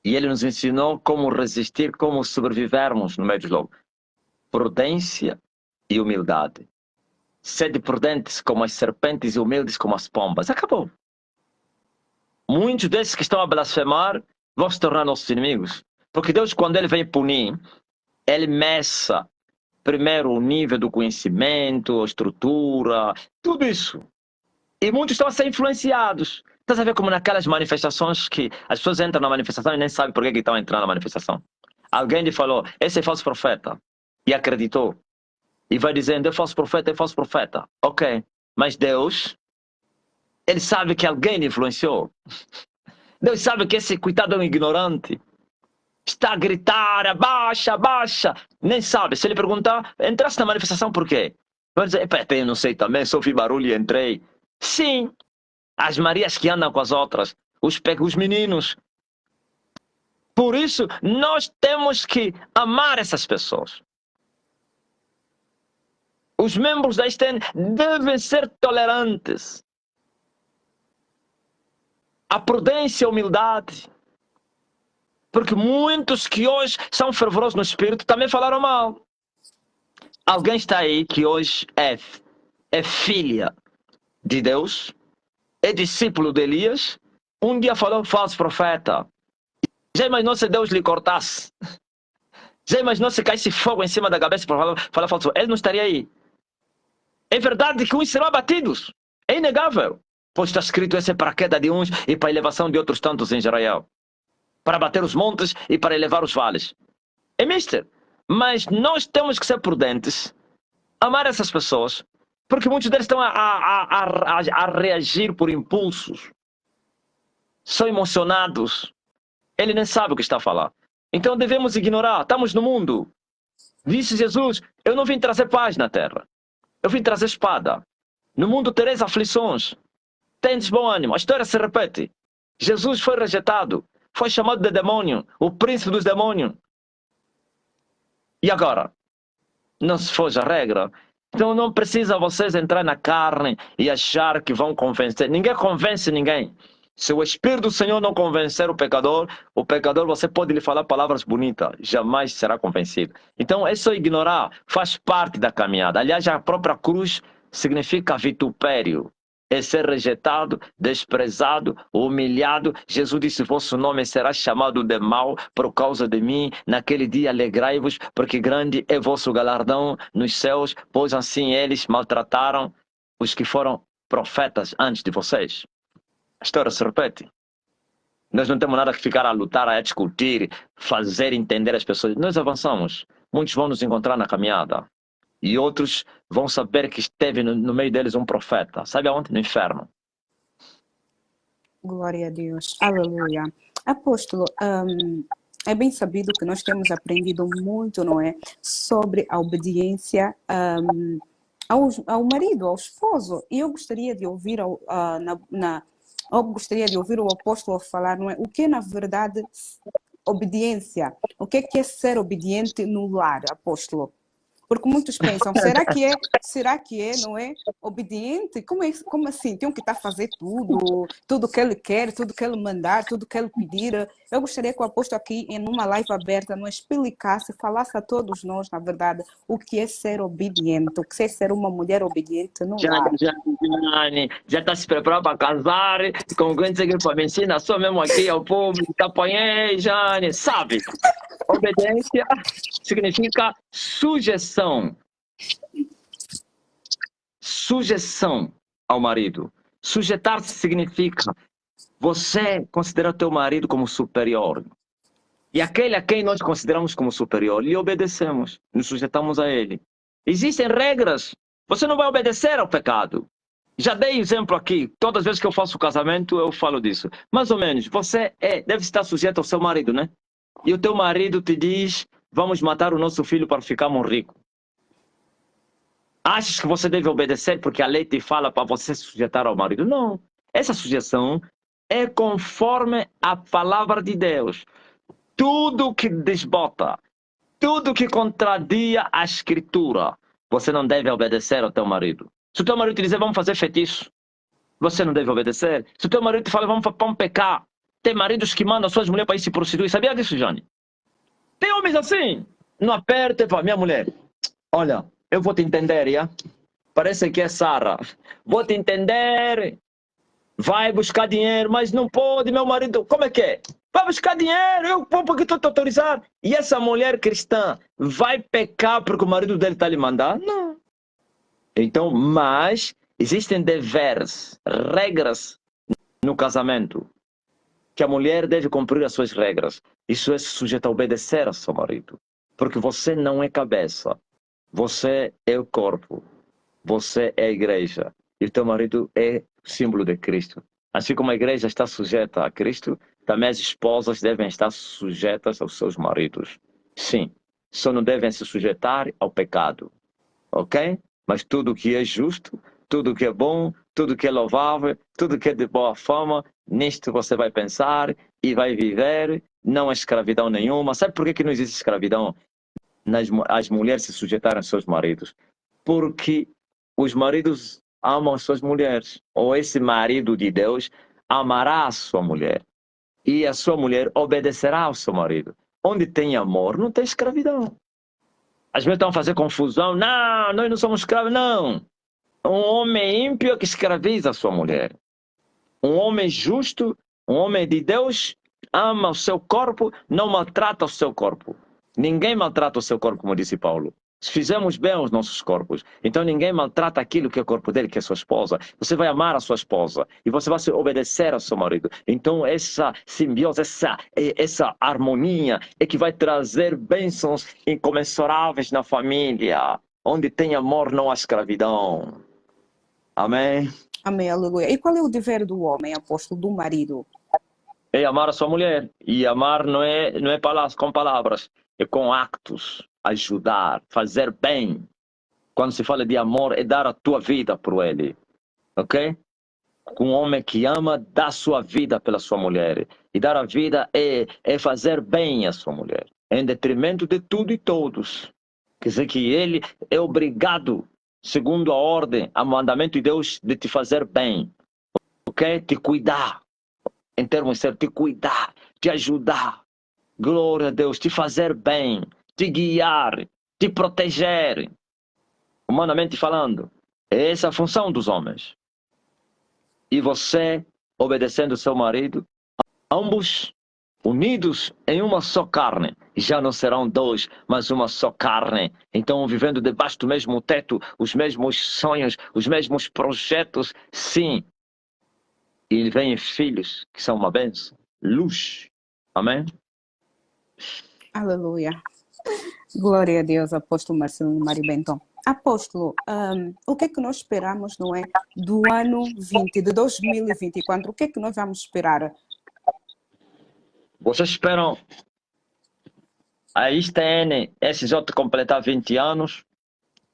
S1: E ele nos ensinou como resistir, como sobrevivermos no meio dos lobos. Prudência e humildade. Sede prudentes como as serpentes e humildes como as pombas. Acabou. Muitos desses que estão a blasfemar vão se tornar nossos inimigos. Porque Deus, quando ele vem punir, ele meça primeiro o nível do conhecimento, a estrutura, tudo isso. E muitos estão a ser influenciados. Estás a ver como naquelas manifestações que as pessoas entram na manifestação e nem sabem por que estão entrando na manifestação. Alguém lhe falou, esse é falso profeta. E acreditou. E vai dizendo, é falso profeta, é falso profeta. Ok, mas Deus, ele sabe que alguém lhe influenciou. Deus sabe que esse coitado é um ignorante. Está a gritar, abaixa, abaixa. Nem sabe. Se ele perguntar, entraste na manifestação por quê? Vai dizer, eu não sei também, só ouvi barulho e entrei. Sim, as Marias que andam com as outras, os meninos. Por isso, nós temos que amar essas pessoas. Os membros da STN devem ser tolerantes. A prudência e a humildade. Porque muitos que hoje são fervorosos no espírito também falaram mal. Alguém está aí que hoje é filha de Deus, é discípulo de Elias, um dia falou falso profeta. Já imaginou se Deus lhe cortasse? Já imaginou se caísse fogo em cima da cabeça para falar falso? Ele não estaria aí. É verdade que uns serão abatidos. É inegável. Pois está escrito, esse é para a queda de uns e para a elevação de outros tantos em Israel. Para bater os montes e para elevar os vales. É mister. Mas nós temos que ser prudentes, amar essas pessoas, porque muitos deles estão a reagir por impulsos. São emocionados. Ele nem sabe o que está a falar. Então devemos ignorar. Estamos no mundo. Disse Jesus, eu não vim trazer paz na terra. Eu vim trazer espada. No mundo tereis aflições. Tendes bom ânimo. A história se repete. Jesus foi rejeitado. Foi chamado de demônio. O príncipe dos demônios. E agora? Não se foge a regra. Então não precisa vocês entrar na carne e achar que vão convencer. Ninguém convence ninguém. Se o Espírito do Senhor não convencer o pecador você pode lhe falar palavras bonitas, jamais será convencido. Então é só ignorar, faz parte da caminhada. Aliás, a própria cruz significa vitupério. É ser rejeitado, desprezado, humilhado. Jesus disse, vosso nome será chamado de mau por causa de mim. Naquele dia alegrai-vos, porque grande é vosso galardão nos céus, pois assim eles maltrataram os que foram profetas antes de vocês. A história se repete. Nós não temos nada que ficar a lutar, a discutir, fazer entender as pessoas. Nós avançamos. Muitos vão nos encontrar na caminhada. E outros vão saber que esteve no meio deles um profeta. Sabe aonde? No inferno.
S2: Glória a Deus. Aleluia. Apóstolo, é bem sabido que nós temos aprendido muito, não é? Sobre a obediência ao marido, ao esposo. E eu gostaria de ouvir eu gostaria de ouvir o apóstolo falar, não é? O que é, na verdade, obediência? O que é ser obediente no lar, apóstolo? Porque muitos pensam, será que é, não é, obediente? Como assim? Tem que estar a fazer tudo que ele quer, tudo que ele mandar, tudo que ele pedir. Eu gostaria que o apóstolo aqui, em uma live aberta, nos explicasse, falasse a todos nós, na verdade, o que é ser obediente, o que é ser uma mulher obediente no lar.
S1: Jane, já está se preparando para casar, com quem seguir para me ensinar só mesmo aqui ao público, te apanhei, Jane, sabe? Obediência significa sujeição. Sujeição ao marido. Sujeitar-se significa você considera teu marido como superior. E aquele a quem nós consideramos como superior, lhe obedecemos, nos sujeitamos a ele. Existem regras. Você não vai obedecer ao pecado. Já dei exemplo aqui. Todas as vezes que eu faço casamento, eu falo disso. Mais ou menos, você deve estar sujeito ao seu marido, né? E o teu marido te diz, vamos matar o nosso filho para ficarmos ricos. Achas que você deve obedecer porque a lei te fala para você se sujeitar ao marido? Não. Essa sujeição é conforme a palavra de Deus. Tudo que desbota, tudo que contradia a escritura, você não deve obedecer ao teu marido. Se o teu marido te dizer, vamos fazer feitiço, você não deve obedecer. Se o teu marido te fala, vamos pecar, tem maridos que mandam suas mulheres para ir se prostituir. Sabia disso, Jane? Tem homens assim. Não aperte para minha mulher. Olha, eu vou te entender, já? Parece que é Sara. Vou te entender. Vai buscar dinheiro, mas não pode, meu marido. Como é que é? Vai buscar dinheiro, eu porque estou te autorizando. E essa mulher cristã vai pecar porque o marido dele está lhe mandando? Não. Então, mas existem deveres, regras no casamento que a mulher deve cumprir as suas regras. Isso é sujeito a obedecer ao seu marido. Porque você não é cabeça. Você é o corpo. Você é a igreja. E o teu marido é o símbolo de Cristo. Assim como a igreja está sujeita a Cristo, também as esposas devem estar sujeitas aos seus maridos. Sim, só não devem se sujeitar ao pecado. Ok? Mas tudo que é justo, tudo que é bom, tudo que é louvável, tudo que é de boa fama, nisto você vai pensar e vai viver. Não há escravidão nenhuma. Sabe por que não existe escravidão? As mulheres se sujeitarem aos seus maridos. Porque os maridos amam as suas mulheres. Ou esse marido de Deus amará a sua mulher. E a sua mulher obedecerá ao seu marido. Onde tem amor, não tem escravidão. Às vezes estão a fazer confusão. Não, nós não somos escravos. Não. Um homem ímpio que escraviza a sua mulher. Um homem justo, um homem de Deus, ama o seu corpo, não maltrata o seu corpo. Ninguém maltrata o seu corpo, como disse Paulo. Se fizermos bem aos nossos corpos, então ninguém maltrata aquilo que é o corpo dele, que é sua esposa. Você vai amar a sua esposa e você vai se obedecer ao seu marido. Então essa simbiose, essa harmonia é que vai trazer bênçãos incomensuráveis na família. Onde tem amor, não há escravidão. Amém?
S2: Amém, aleluia. E qual é o dever do homem, apóstolo, do marido?
S1: É amar a sua mulher. E amar não é com palavras, é com actos. Ajudar, fazer bem. Quando se fala de amor, é dar a tua vida por ele. Ok? Um homem que ama, dá a sua vida pela sua mulher. E dar a vida é fazer bem à sua mulher. Em detrimento de tudo e todos. Quer dizer que ele é obrigado, segundo a ordem, a mandamento de Deus, de te fazer bem. Ok? Te cuidar. Em termos de te cuidar, te ajudar. Glória a Deus, te fazer bem, te guiar, te proteger. Humanamente falando, é essa a função dos homens. E você, obedecendo seu marido, ambos unidos em uma só carne. Já não serão dois, mas uma só carne. Então, vivendo debaixo do mesmo teto, os mesmos sonhos, os mesmos projetos, sim. E vêm filhos, que são uma bênção, luz. Amém?
S2: Aleluia. Glória a Deus, apóstolo Marcelino Mário Benton. Apóstolo, o que é que nós esperamos, não é, do ano 20, de 2024? O que é que nós vamos esperar?
S1: Vocês esperam a ISTN, SJ completar 20 anos,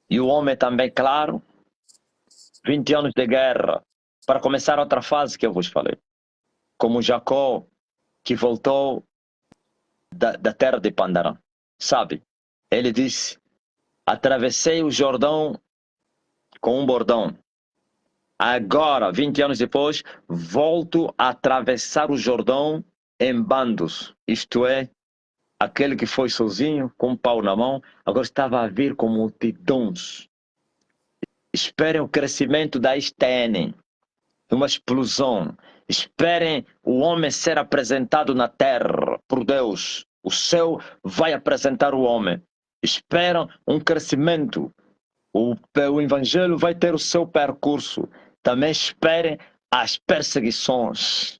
S1: e o homem também, claro, 20 anos de guerra, para começar outra fase que eu vos falei. Como Jacó, que voltou da terra de Pandarã. Sabe? Ele disse, atravessei o Jordão com um bordão. Agora, 20 anos depois, volto a atravessar o Jordão em bandos. Isto é, aquele que foi sozinho, com um pau na mão, agora estava a vir com multidões. Esperem o crescimento da STN, uma explosão. Esperem o homem ser apresentado na terra por Deus. O céu vai apresentar o homem. Esperam um crescimento. O evangelho vai ter o seu percurso. Também esperem as perseguições.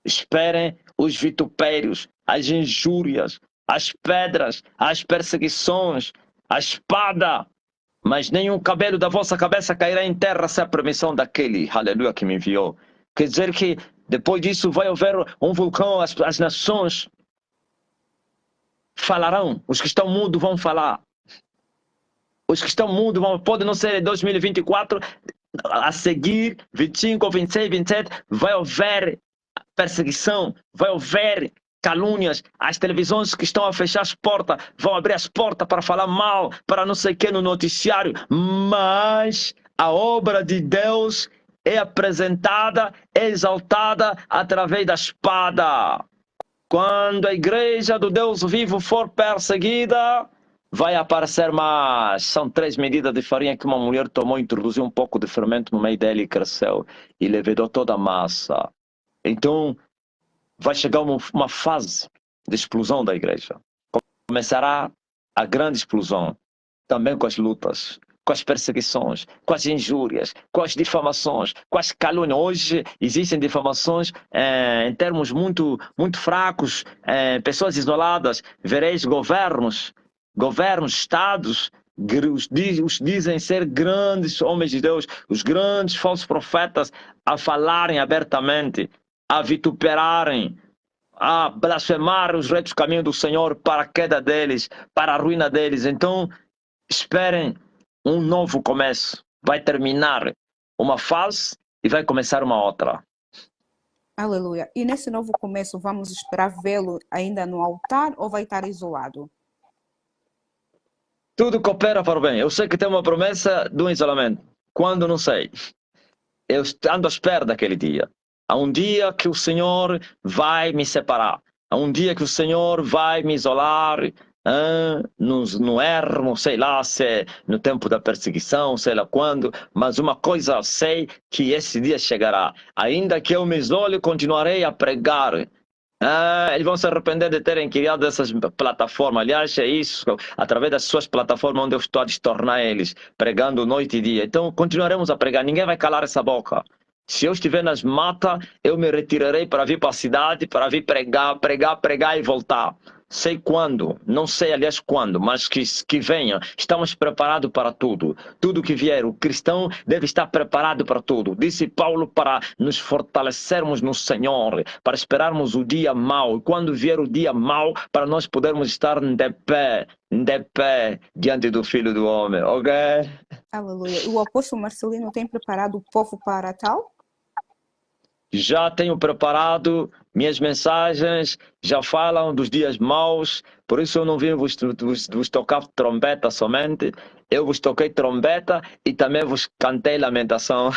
S1: Esperem os vitupérios, as injúrias, as pedras, as perseguições, a espada. Mas nenhum cabelo da vossa cabeça cairá em terra sem a permissão daquele, aleluia, que me enviou. Quer dizer que depois disso vai haver um vulcão, as nações falarão, os que estão mudos vão falar. Os que estão mudos pode não ser em 2024, a seguir, 25, 26, 27, vai haver perseguição, vai haver calúnias, as televisões que estão a fechar as portas, vão abrir as portas para falar mal, para não sei o que no noticiário, mas a obra de Deus é apresentada, é exaltada através da espada. Quando a igreja do Deus vivo for perseguida, vai aparecer mais. São 3 medidas de farinha que uma mulher tomou, introduziu um pouco de fermento no meio dela e cresceu, e levedou toda a massa. Então, vai chegar uma fase de explosão da igreja. Começará a grande explosão, também com as lutas, com as perseguições, com as injúrias, com as difamações, com as calúnias. Hoje existem difamações em termos muito fracos, pessoas isoladas. Vereis governos, estados, os dizem ser grandes homens de Deus, os grandes falsos profetas, a falarem abertamente, a vituperarem, a blasfemar os retos caminhos do Senhor para a queda deles, para a ruína deles. Então, esperem um novo começo. Vai terminar uma fase e vai começar uma outra.
S2: Aleluia. E nesse novo começo, vamos esperar vê-lo ainda no altar ou vai estar isolado?
S1: Tudo coopera para o bem. Eu sei que tem uma promessa do isolamento. Quando, não sei. Eu ando à espera daquele dia. Há um dia que o Senhor vai me separar. Há um dia que o Senhor vai me isolar. No ermo, sei lá, se é no tempo da perseguição, sei lá quando. Mas uma coisa eu sei, que esse dia chegará. Ainda que eu me isole, continuarei a pregar. Eles vão se arrepender de terem criado essas plataformas. Aliás, é isso, através das suas plataformas onde eu estou a destornar eles, pregando noite e dia. Então, continuaremos a pregar. Ninguém vai calar essa boca. Se eu estiver nas matas, eu me retirarei para vir para a cidade, para vir pregar e voltar. Sei quando, não sei aliás quando, mas que venha. Estamos preparados para tudo. Tudo que vier, o cristão deve estar preparado para tudo. Disse Paulo, para nos fortalecermos no Senhor, para esperarmos o dia mau. E quando vier o dia mau, para nós podermos estar de pé diante do Filho do Homem, ok?
S2: Aleluia. O apóstolo Marcelino tem preparado o povo para tal?
S1: Já tenho preparado, minhas mensagens já falam dos dias maus, por isso eu não vim vos tocar trombeta somente, eu vos toquei trombeta e também vos cantei lamentação,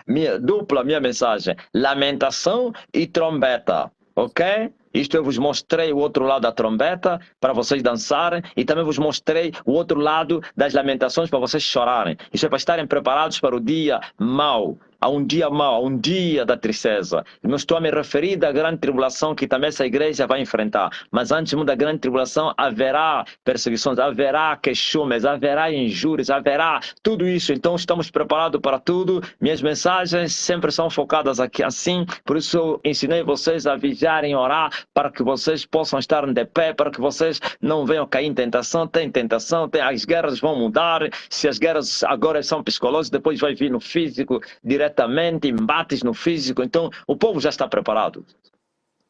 S1: minha mensagem, lamentação e trombeta, ok? Isto eu vos mostrei o outro lado da trombeta para vocês dançarem e também vos mostrei o outro lado das lamentações para vocês chorarem. Isso é para estarem preparados para o dia mau. Há um dia mau, há um dia da tristeza. Não estou a me referir da grande tribulação que também essa igreja vai enfrentar. Mas antes da grande tribulação haverá perseguições, haverá queixumes, haverá injúrias, haverá tudo isso. Então estamos preparados para tudo. Minhas mensagens sempre são focadas aqui assim. Por isso eu ensinei vocês a vigiarem e orar para que vocês possam estar de pé, para que vocês não venham cair em tentação. Tem tentação, as guerras vão mudar. Se as guerras agora são psicológicas, depois vai vir no físico diretamente, embates no físico. Então o povo já está preparado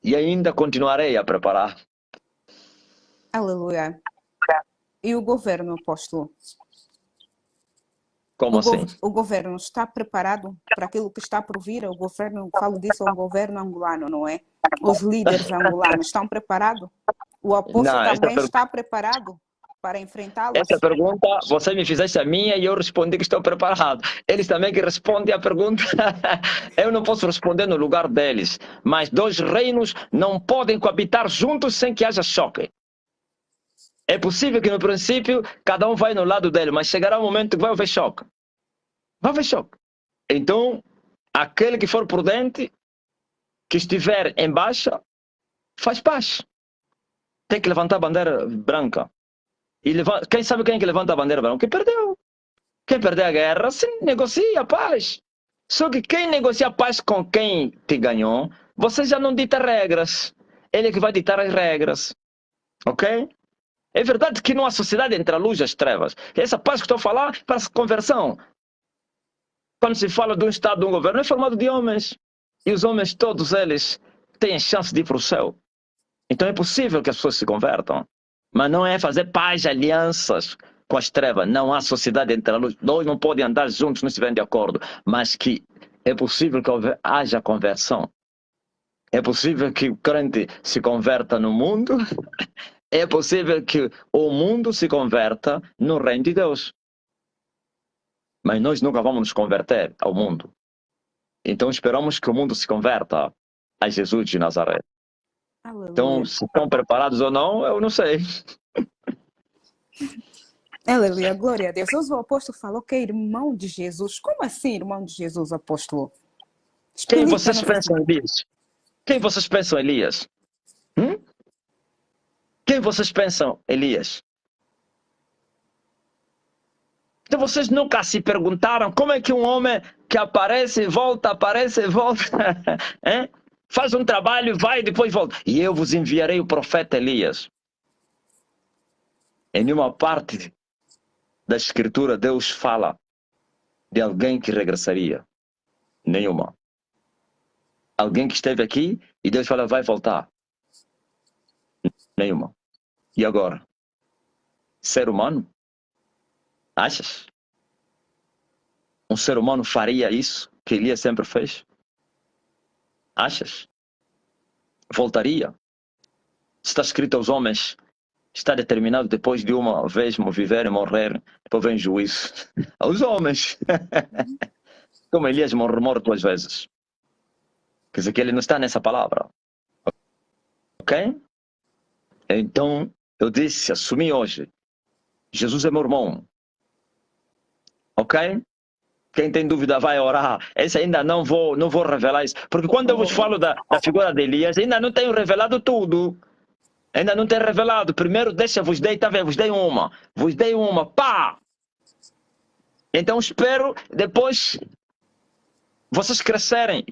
S1: e ainda continuarei a preparar.
S2: Aleluia. E o governo, apóstolo?
S1: Como assim?
S2: O governo está preparado para aquilo que está por vir? O governo, falo disso, é o governo angolano, não é? Os líderes angolanos estão preparados? O apóstolo também está preparado? para enfrentá-lo
S1: Essa
S2: assim.
S1: pergunta, você me fizeste a minha e eu respondi que estou preparado. Eles também que respondem a pergunta, eu não posso responder no lugar deles. Mas dois reinos não podem coabitar juntos sem que haja choque. É possível que no princípio cada um vai no lado dele, mas chegará um momento que vai haver choque. Vai haver choque. Então, aquele que for prudente, que estiver em baixa, faz paz. Tem que levantar a bandeira branca. E quem sabe quem é que levanta a bandeira branca? Quem perdeu. Quem perder a guerra, se negocia a paz. Só que quem negocia a paz com quem te ganhou, você já não dita regras. Ele é que vai ditar as regras. Ok? É verdade que não há sociedade entre a luz e as trevas. Essa paz que estou a falar parece conversão. Quando se fala de um Estado, de um governo, é formado de homens. E os homens, todos eles, têm chance de ir para o céu. Então é possível que as pessoas se convertam. Mas não é fazer paz, alianças com as trevas. Não há sociedade entre a luz. Dois não podem andar juntos, não estiverem de acordo. Mas que é possível que haja conversão. É possível que o crente se converta no mundo. É possível que o mundo se converta no reino de Deus. Mas nós nunca vamos nos converter ao mundo. Então esperamos que o mundo se converta a Jesus de Nazaré. Então,
S2: Aleluia.
S1: se estão preparados ou não, eu não sei.
S2: Aleluia, glória a Deus. Hoje o apóstolo falou que é irmão de Jesus. Como assim, irmão de Jesus, apóstolo?
S1: Quem vocês
S2: Explica-nos assim.
S1: pensam, Elias? Quem vocês pensam, Elias? Quem vocês pensam, Elias? Então vocês nunca se perguntaram como é que um homem que aparece e volta, faz um trabalho, vai e depois volta. E eu vos enviarei o profeta Elias. Em nenhuma parte da escritura Deus fala de alguém que regressaria. Nenhuma. Alguém que esteve aqui e Deus fala vai voltar. Nenhuma. E agora? Ser humano? Achas? Um ser humano faria isso que Elias sempre fez? Achas? Voltaria? Está escrito aos homens, está determinado depois de uma vez viver e morrer, depois vem juízo. Aos homens. Como Elias morreu 2 vezes. Quer dizer que ele não está nessa palavra. Ok? Então, eu disse, assumi hoje, Jesus é meu irmão. Ok? Quem tem dúvida vai orar. Esse ainda não vou revelar isso. Porque quando eu vos falo da figura de Elias, ainda não tenho revelado tudo. Ainda não tenho revelado. Primeiro, vos dei, tá vendo? Vos dei uma, pá! Então espero depois vocês crescerem.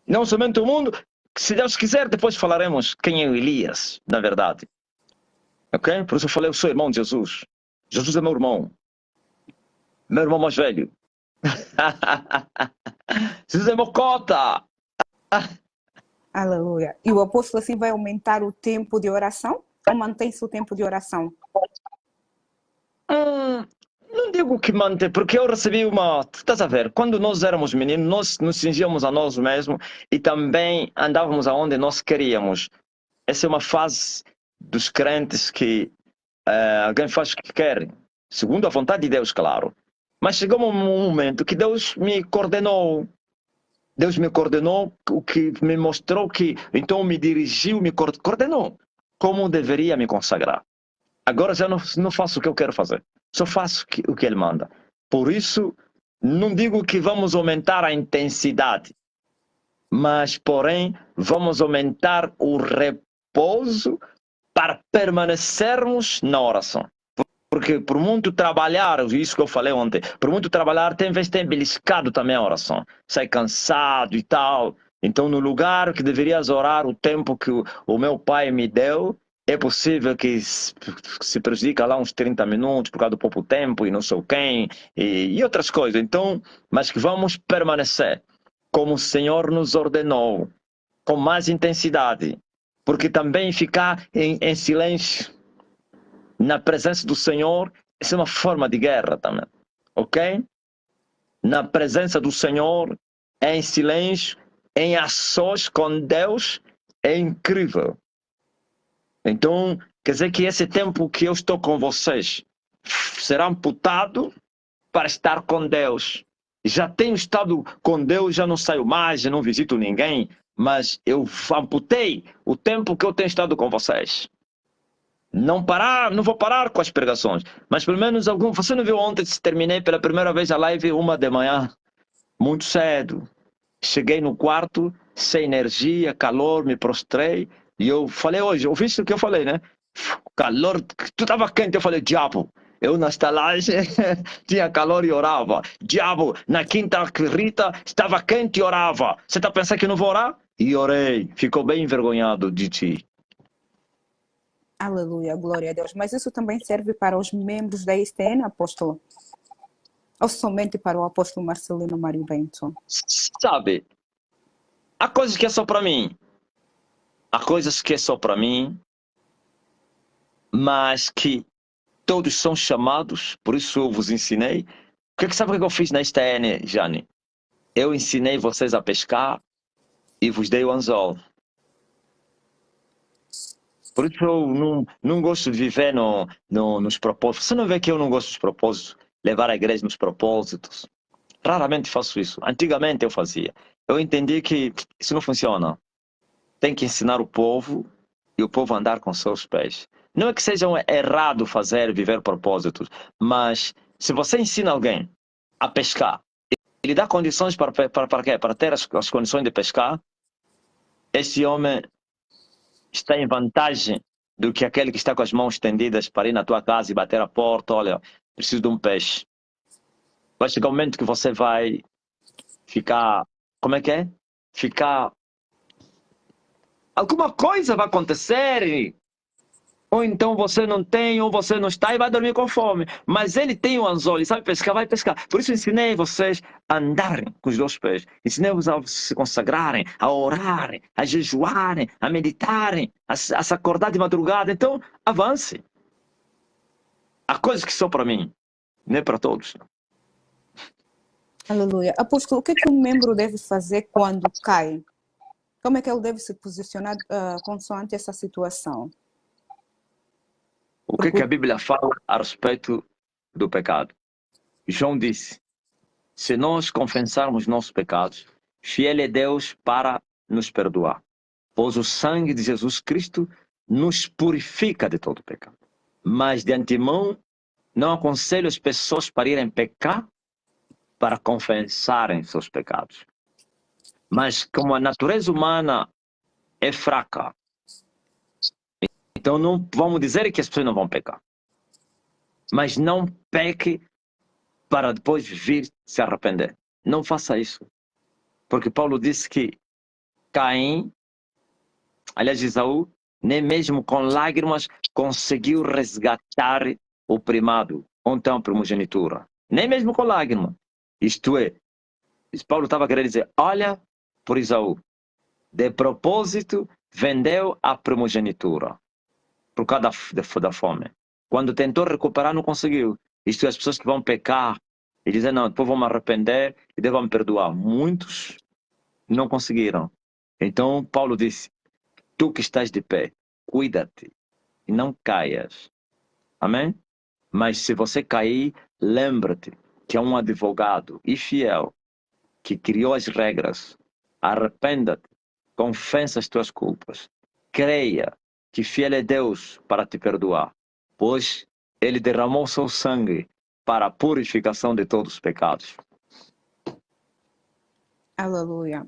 S1: Não somente o mundo, se Deus quiser, depois falaremos quem é o Elias, na verdade. Ok? Por isso eu falei, eu sou irmão de Jesus. Jesus é meu irmão. Meu irmão mais velho. Jesus é meu cota.
S2: Aleluia. E o apóstolo assim vai aumentar o tempo de oração? Ou mantém-se o tempo de oração?
S1: Não digo que manter, porque eu recebi uma... Estás a ver? Quando nós éramos meninos, nós nos cingíamos a nós mesmos e também andávamos aonde nós queríamos. Essa é uma fase dos crentes que alguém faz o que quer, segundo a vontade de Deus, claro. Mas chegou um momento que Deus me coordenou. Deus me coordenou, o que me mostrou que... Então me dirigiu, me coordenou como deveria me consagrar. Agora já não faço o que eu quero fazer. Só faço o que Ele manda. Por isso, não digo que vamos aumentar a intensidade. Mas, porém, vamos aumentar o repouso para permanecermos na oração. Porque por muito trabalhar, isso que eu falei ontem, por muito trabalhar, tem vezes tem beliscado também a oração. Sai cansado e tal. Então, no lugar que deverias orar o tempo que o meu pai me deu, é possível que se prejudica lá uns 30 minutos por causa do pouco tempo e não sei quem, e outras coisas. Então, mas que vamos permanecer como o Senhor nos ordenou, com mais intensidade. Porque também ficar em silêncio na presença do Senhor, isso é uma forma de guerra também, ok? Na presença do Senhor, em silêncio, em ações com Deus, é incrível. Então, quer dizer que esse tempo que eu estou com vocês será amputado para estar com Deus. Já tenho estado com Deus, já não saio mais, já não visito ninguém, mas eu amputei o tempo que eu tenho estado com vocês. Não parar, não vou parar com as pregações, mas pelo menos algum. Você não viu ontem se terminei pela primeira vez a live 1 da manhã, muito cedo. Cheguei no quarto sem energia, calor, me prostrei e eu falei hoje, ouviste o que eu falei, né? Calor, tu estava quente, eu falei, diabo. Eu na estalagem tinha calor e orava. Diabo, na quinta Rita estava quente e orava. Você está pensando que eu não vou orar? E orei. Ficou bem envergonhado de ti.
S2: Aleluia, glória a Deus. Mas isso também serve para os membros da ISTN, apóstolo? Ou somente para o apóstolo Marcelino Mário Bento?
S1: Sabe, há coisas que é só para mim. Há coisas que é só para mim, mas que todos são chamados, por isso eu vos ensinei. Sabe o que eu fiz na STN, Jane? Eu ensinei vocês a pescar e vos dei o anzol. Por isso eu não gosto de viver nos propósitos. Você não vê que eu não gosto dos propósitos? Levar a igreja nos propósitos. Raramente faço isso. Antigamente eu fazia. Eu entendi que isso não funciona. Tem que ensinar o povo e o povo andar com seus pés. Não é que seja errado fazer, viver propósitos, mas se você ensina alguém a pescar, e lhe dá condições para quê? Para ter as condições de pescar, esse homem está em vantagem do que aquele que está com as mãos estendidas para ir na tua casa e bater a porta, olha, preciso de um peixe. Vai chegar um momento que você vai ficar, como é que é? Ficar, alguma coisa vai acontecer, ou então você não tem, ou você não está e vai dormir com fome. Mas ele tem o anzol, ele sabe pescar, vai pescar. Por isso ensinei vocês a andarem com os 2 pés. Ensinei-vos a se consagrarem, a orarem, a jejuarem, a meditarem, a se acordar de madrugada. Então, avance. Há coisas que são para mim, não é para todos.
S2: Aleluia. Apóstolo, o que é que um membro deve fazer quando cai? Como é que ele deve se posicionar consoante essa situação?
S1: O que é que a Bíblia fala a respeito do pecado? João disse, se nós confessarmos nossos pecados, fiel é Deus para nos perdoar. Pois o sangue de Jesus Cristo nos purifica de todo pecado. Mas de antemão, não aconselho as pessoas para irem pecar para confessarem seus pecados. Mas como a natureza humana é fraca, então não vamos dizer que as pessoas não vão pecar. Mas não peque para depois vir se arrepender. Não faça isso. Porque Paulo disse que Caim, aliás Esaú, nem mesmo com lágrimas conseguiu resgatar o primado, ou então a primogenitura. Nem mesmo com lágrimas. Isto é, Paulo estava querendo dizer, olha por Esaú, de propósito vendeu a primogenitura por causa da fome. Quando tentou recuperar, não conseguiu. Isto é, as pessoas que vão pecar e dizem, não, depois vão me arrepender e devam me perdoar. Muitos não conseguiram. Então, Paulo disse, tu que estás de pé, cuida-te e não caias. Amém? Mas se você cair, lembra-te que é um advogado e fiel que criou as regras. Arrependa-te, confessa as tuas culpas. Creia que fiel é Deus para te perdoar, pois ele derramou seu sangue para a purificação de todos os pecados.
S2: Aleluia.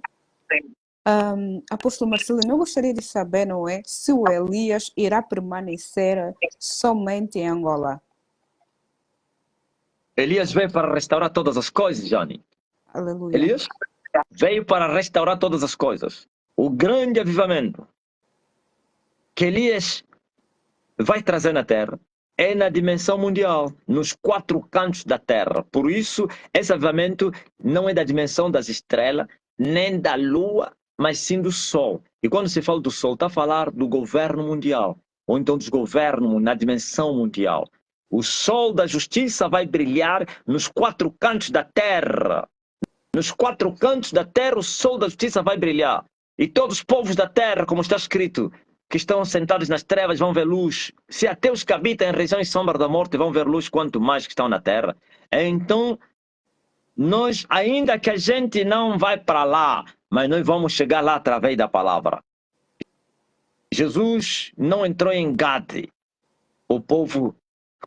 S2: Apóstolo Marcelino, eu gostaria de saber, não é, se o Elias irá permanecer somente em Angola.
S1: Elias veio para restaurar todas as coisas, Jane.
S2: Aleluia.
S1: Elias veio para restaurar todas as coisas. O grande avivamento que Elias vai trazer na terra é na dimensão mundial, nos 4 cantos da terra. Por isso, esse avivamento não é da dimensão das estrelas, nem da lua, mas sim do sol. E quando se fala do sol, está a falar do governo mundial, ou então dos governos na dimensão mundial. O sol da justiça vai brilhar nos 4 cantos da terra. Nos 4 cantos da terra, o sol da justiça vai brilhar. E todos os povos da terra, como está escrito, que estão sentados nas trevas vão ver luz. Se até os que habitam em regiões sombra da morte vão ver luz, quanto mais que estão na terra. Então, nós, ainda que a gente não vai para lá, mas nós vamos chegar lá através da palavra. Jesus não entrou em Gade. O povo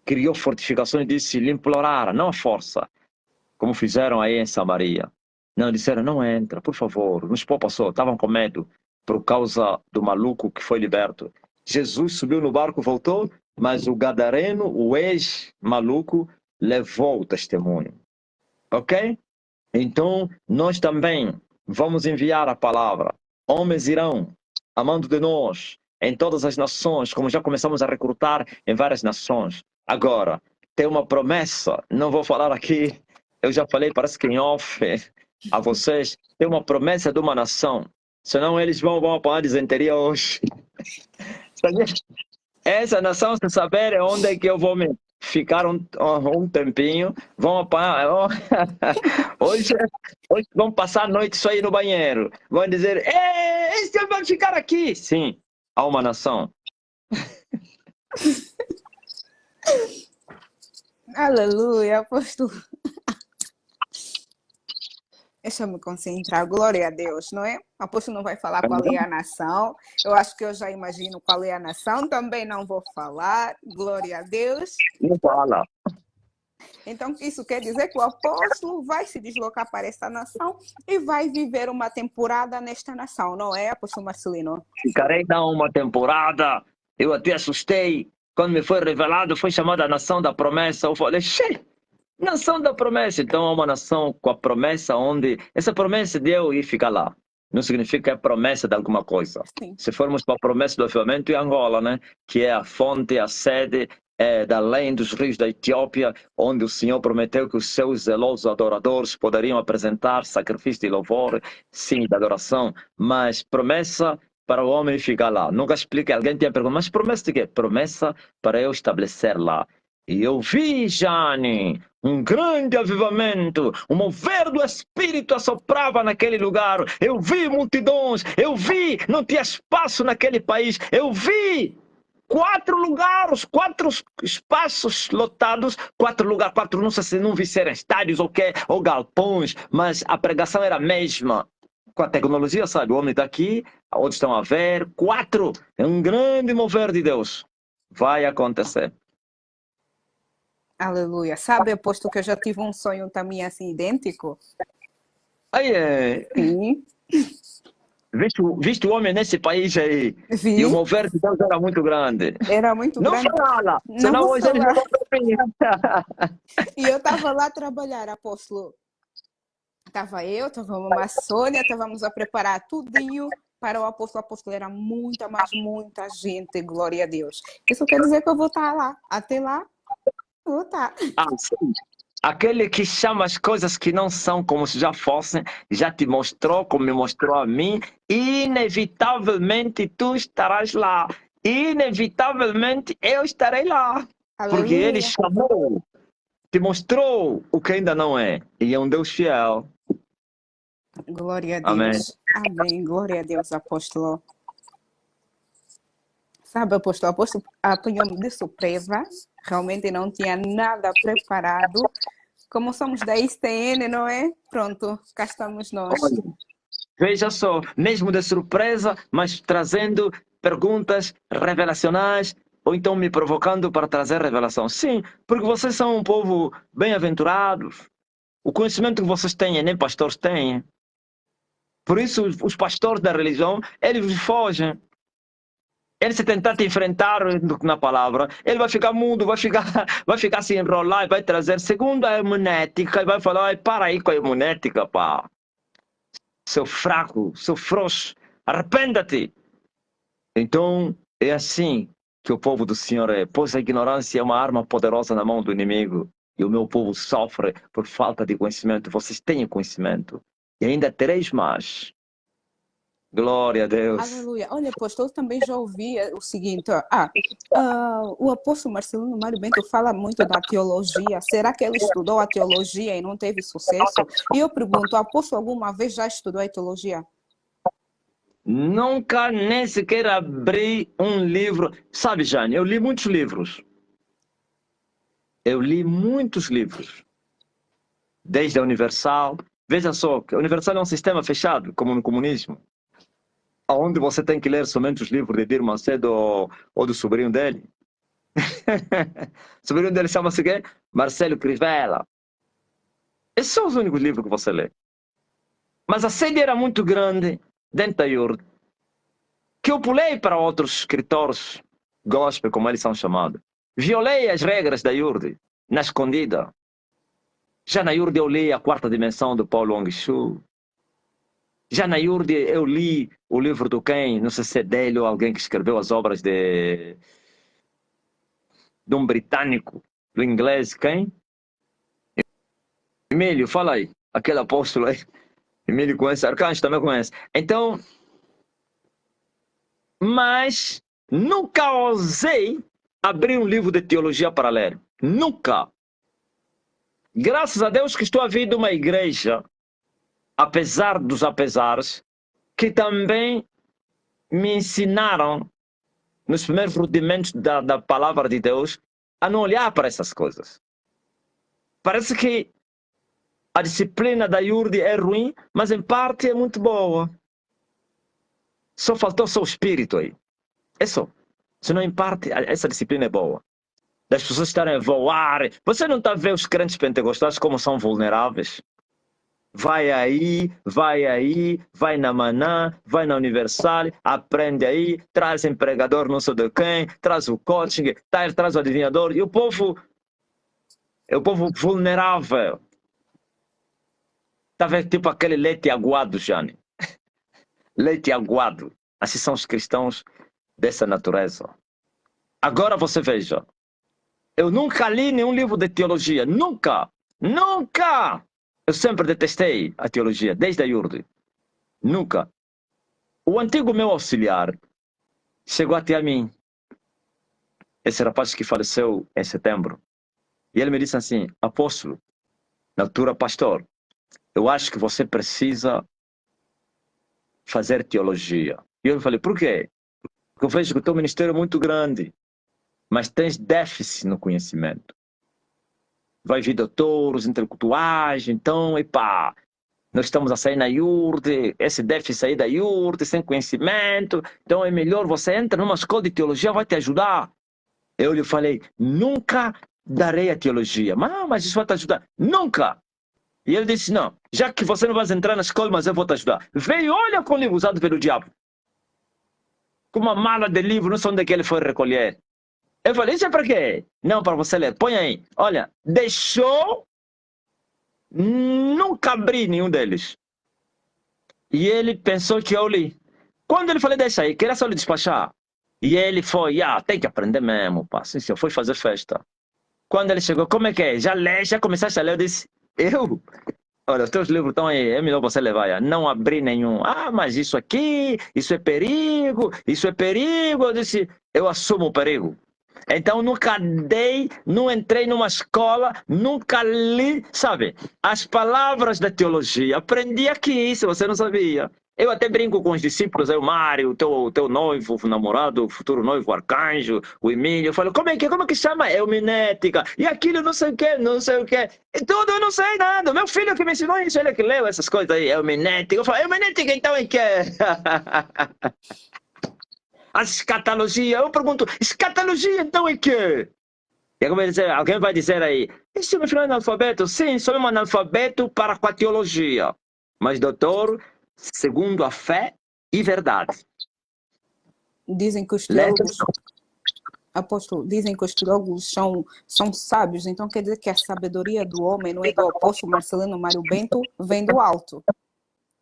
S1: criou fortificações e disse, lhe imploraram, não a força, como fizeram aí em Samaria. Não, disseram, não entra, por favor, nos poupa só. Estavam com medo por causa do maluco que foi liberto. Jesus subiu no barco, voltou, mas o gadareno, o ex-maluco, levou o testemunho. Ok? Então, nós também vamos enviar a palavra. Homens irão, amando de nós, em todas as nações, como já começamos a recrutar em várias nações. Agora, tem uma promessa, não vou falar aqui, eu já falei, parece que em off, a vocês, tem uma promessa de uma nação, senão eles vão apanhar disenteria hoje. Essa nação, se saber onde é que eu vou me ficar um tempinho, vão apanhar. Hoje vão passar a noite só aí no banheiro. Vão dizer, esse vai ficar aqui. Sim, há uma nação.
S2: Aleluia, apóstolo. Deixa-me concentrar, glória a Deus, não é? O apóstolo não vai falar qual é a nação. Eu acho que eu já imagino qual é a nação, também não vou falar, glória a Deus.
S1: Não fala.
S2: Então, isso quer dizer que o apóstolo vai se deslocar para essa nação e vai viver uma temporada nesta nação, não é, apóstolo Marcelino?
S1: Ficarei dar uma temporada. Eu até assustei. Quando me foi revelado, foi chamada a nação da promessa. Eu falei, nação da promessa. Então é uma nação com a promessa onde essa promessa de eu ir ficar lá. Não significa que é promessa de alguma coisa.
S2: Sim.
S1: Se formos para a promessa do avivamento em Angola, né? Que é a fonte, a sede da além dos rios da Etiópia, onde o Senhor prometeu que os seus zelosos adoradores poderiam apresentar sacrifício de louvor, sim, de adoração, mas promessa para o homem ficar lá. Nunca expliquei. Alguém tinha perguntado, mas promessa de quê? Promessa para eu estabelecer lá. E eu vi, Jane, um grande avivamento, o mover do Espírito assoprava naquele lugar. Eu vi multidões, eu vi, não tinha espaço naquele país. Eu vi 4 lugares, 4 espaços lotados, 4 lugares, 4, não sei se não vi ser estádios ou quê, ou galpões, mas a pregação era a mesma. Com a tecnologia, sabe, o homem está aqui, outros estão a ver, 4, é um grande mover de Deus. Vai acontecer.
S2: Aleluia. Sabe, apóstolo, que eu já tive um sonho também assim, idêntico?
S1: Aí é.
S2: Sim.
S1: Visto o homem nesse país aí,
S2: Vi.
S1: e o mover de Deus era muito grande.
S2: Era muito
S1: não
S2: grande.
S1: Fala,
S2: não
S1: senão
S2: vou
S1: hoje eles
S2: falar.
S1: não vão ter.
S2: E eu estava lá a trabalhar, apóstolo. Estava eu, estava uma Sônia, estávamos a preparar tudinho para o apóstolo. O apóstolo era muita, mas muita gente, glória a Deus. Isso quer dizer que eu vou estar lá. Até lá, vou estar.
S1: Sim. Aquele que chama as coisas que não são como se já fossem, já te mostrou, como me mostrou a mim, inevitavelmente tu estarás lá. Inevitavelmente eu estarei lá.
S2: Aleluia.
S1: Porque ele chamou, te mostrou o que ainda não é. E é um Deus fiel.
S2: Glória a Deus. Amém. Glória a Deus, apóstolo. Sabe, apóstolo, apanhou-me de surpresa. Realmente não tinha nada preparado. Como somos da ICN, não é? Pronto, cá estamos nós.
S1: Olha, veja só, mesmo de surpresa, mas trazendo perguntas revelacionais, ou então me provocando para trazer revelação. Sim, porque vocês são um povo bem-aventurado. O conhecimento que vocês têm, nem pastores têm. Por isso, os pastores da religião, eles fogem. Ele se tentar te enfrentar na palavra, ele vai ficar mudo, vai ficar se enrolar e vai trazer segundo a hermenêutica e vai falar, para aí com a hermenêutica, pá. Seu fraco, seu frouxo, arrependa-te. Então, é assim que o povo do Senhor é, pois a ignorância é uma arma poderosa na mão do inimigo e o meu povo sofre por falta de conhecimento. Vocês têm conhecimento e ainda tereis mais. Glória a Deus.
S2: Aleluia. Olha, apóstolo, também já ouvi o seguinte. O apóstolo Marcelino Mário Bento fala muito da teologia. Será que ele estudou a teologia e não teve sucesso? E eu pergunto, o apóstolo alguma vez já estudou a teologia?
S1: Nunca nem sequer abri um livro. Sabe, Jane, eu li muitos livros. Eu li muitos livros. Desde a Universal. Veja só, que a Universal é um sistema fechado, como no comunismo. Onde você tem que ler somente os livros de Edir Macedo ou do sobrinho dele. O sobrinho dele chama-se quê? Marcelo Crivella. Esses são os únicos livros que você lê. Mas a sede era muito grande dentro da IURD, que eu pulei para outros escritores gospel, como eles são chamados. Violei as regras da IURD, na escondida. Já na IURD eu li A Quarta Dimensão, do Paulo Ong-Chu. Já na IURD eu li o livro do quem, não sei se é dele ou alguém que escreveu as obras de um britânico, do inglês, quem? Emílio, fala aí, aquele apóstolo aí. Emílio conhece, Arcanjo também conhece. Então, mas nunca ousei abrir um livro de teologia para ler. Nunca. Graças a Deus que estou a vir de uma igreja, apesar dos apesares, que também me ensinaram, nos primeiros rudimentos da palavra de Deus, a não olhar para essas coisas. Parece que a disciplina da IURD é ruim, mas em parte é muito boa. Só faltou só o espírito aí. É só. Senão, em parte, essa disciplina é boa. Das pessoas estarem a voar. Você não está a ver os crentes pentecostais como são vulneráveis? Vai na Maná, vai na Universal, aprende aí, traz empregador não sei de quem, traz o coaching, traz o adivinhador. E o povo é o povo vulnerável. Está vendo tipo aquele leite aguado, Jane? Leite aguado. Assim são os cristãos dessa natureza. Agora você veja. Eu nunca li nenhum livro de teologia. Nunca! Nunca! Eu sempre detestei a teologia, desde a IURD. Nunca. O antigo meu auxiliar chegou até a mim. Esse rapaz que faleceu em setembro. E ele me disse assim, apóstolo, na altura pastor, eu acho que você precisa fazer teologia. E eu falei, por quê? Porque eu vejo que o teu ministério é muito grande, mas tens déficit no conhecimento. Vai vir doutores, intelectuais, então, epá, nós estamos a sair na IURD, esse déficit aí da IURD, sem conhecimento, então é melhor você entrar numa escola de teologia, vai te ajudar. Eu lhe falei, nunca darei a teologia. Mas isso vai te ajudar. Nunca! E ele disse, não, já que você não vai entrar na escola, mas eu vou te ajudar. Veio, olha com o livro usado pelo diabo. Com uma mala de livro, não sei onde é que ele foi recolher. Eu falei, isso é para quê? Não, para você ler. Põe aí. Olha, deixou, nunca abri nenhum deles. E ele pensou que eu li. Quando ele falou, deixa aí, queria só lhe despachar. E ele foi, tem que aprender mesmo, pá. Sim, senhor, foi fazer festa. Quando ele chegou, como é que é? Já lê, já começaste a ler? Eu disse, olha, os teus livros estão aí, é melhor você levar. Não abri nenhum. Mas isso aqui, isso é perigo, isso é perigo. Eu disse, eu assumo o perigo. Então nunca não entrei numa escola, nunca li, sabe? As palavras da teologia, aprendi aqui, se você não sabia. Eu até brinco com os discípulos, o Mário, teu noivo, o namorado, o futuro noivo, o Arcanjo, o Emílio. Eu falo, como é que chama? Euminética. E aquilo não sei o que, não sei o que. E tudo eu não sei nada. Meu filho que me ensinou isso, ele que leu essas coisas aí, euminética. Eu falo, euminética então é que é? A escatologia. Eu pergunto, escatologia então é que? E alguém vai dizer aí, esse meu filho é analfabeto? Sim, sou um analfabeto para com a teologia. Mas, doutor, segundo a fé e verdade.
S2: Dizem que os teólogos, apóstolo, dizem que os teólogos são sábios, então quer dizer que a sabedoria do homem, não é do apóstolo Marcelino Mário Bento, vem do alto.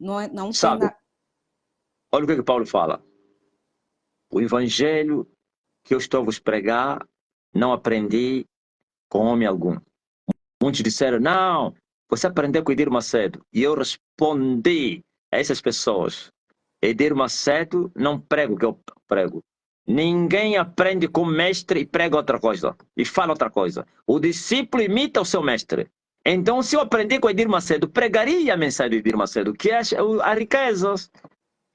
S2: Não
S1: sabe, olha o que Paulo fala. O evangelho que eu estou a vos pregar, não aprendi com homem algum. Muitos disseram, não, você aprendeu com Edir Macedo. E eu respondi a essas pessoas, Edir Macedo não prego o que eu prego. Ninguém aprende com o mestre e prega outra coisa, e fala outra coisa. O discípulo imita o seu mestre. Então, se eu aprendi com Edir Macedo, pregaria a mensagem de Edir Macedo, que é as riquezas.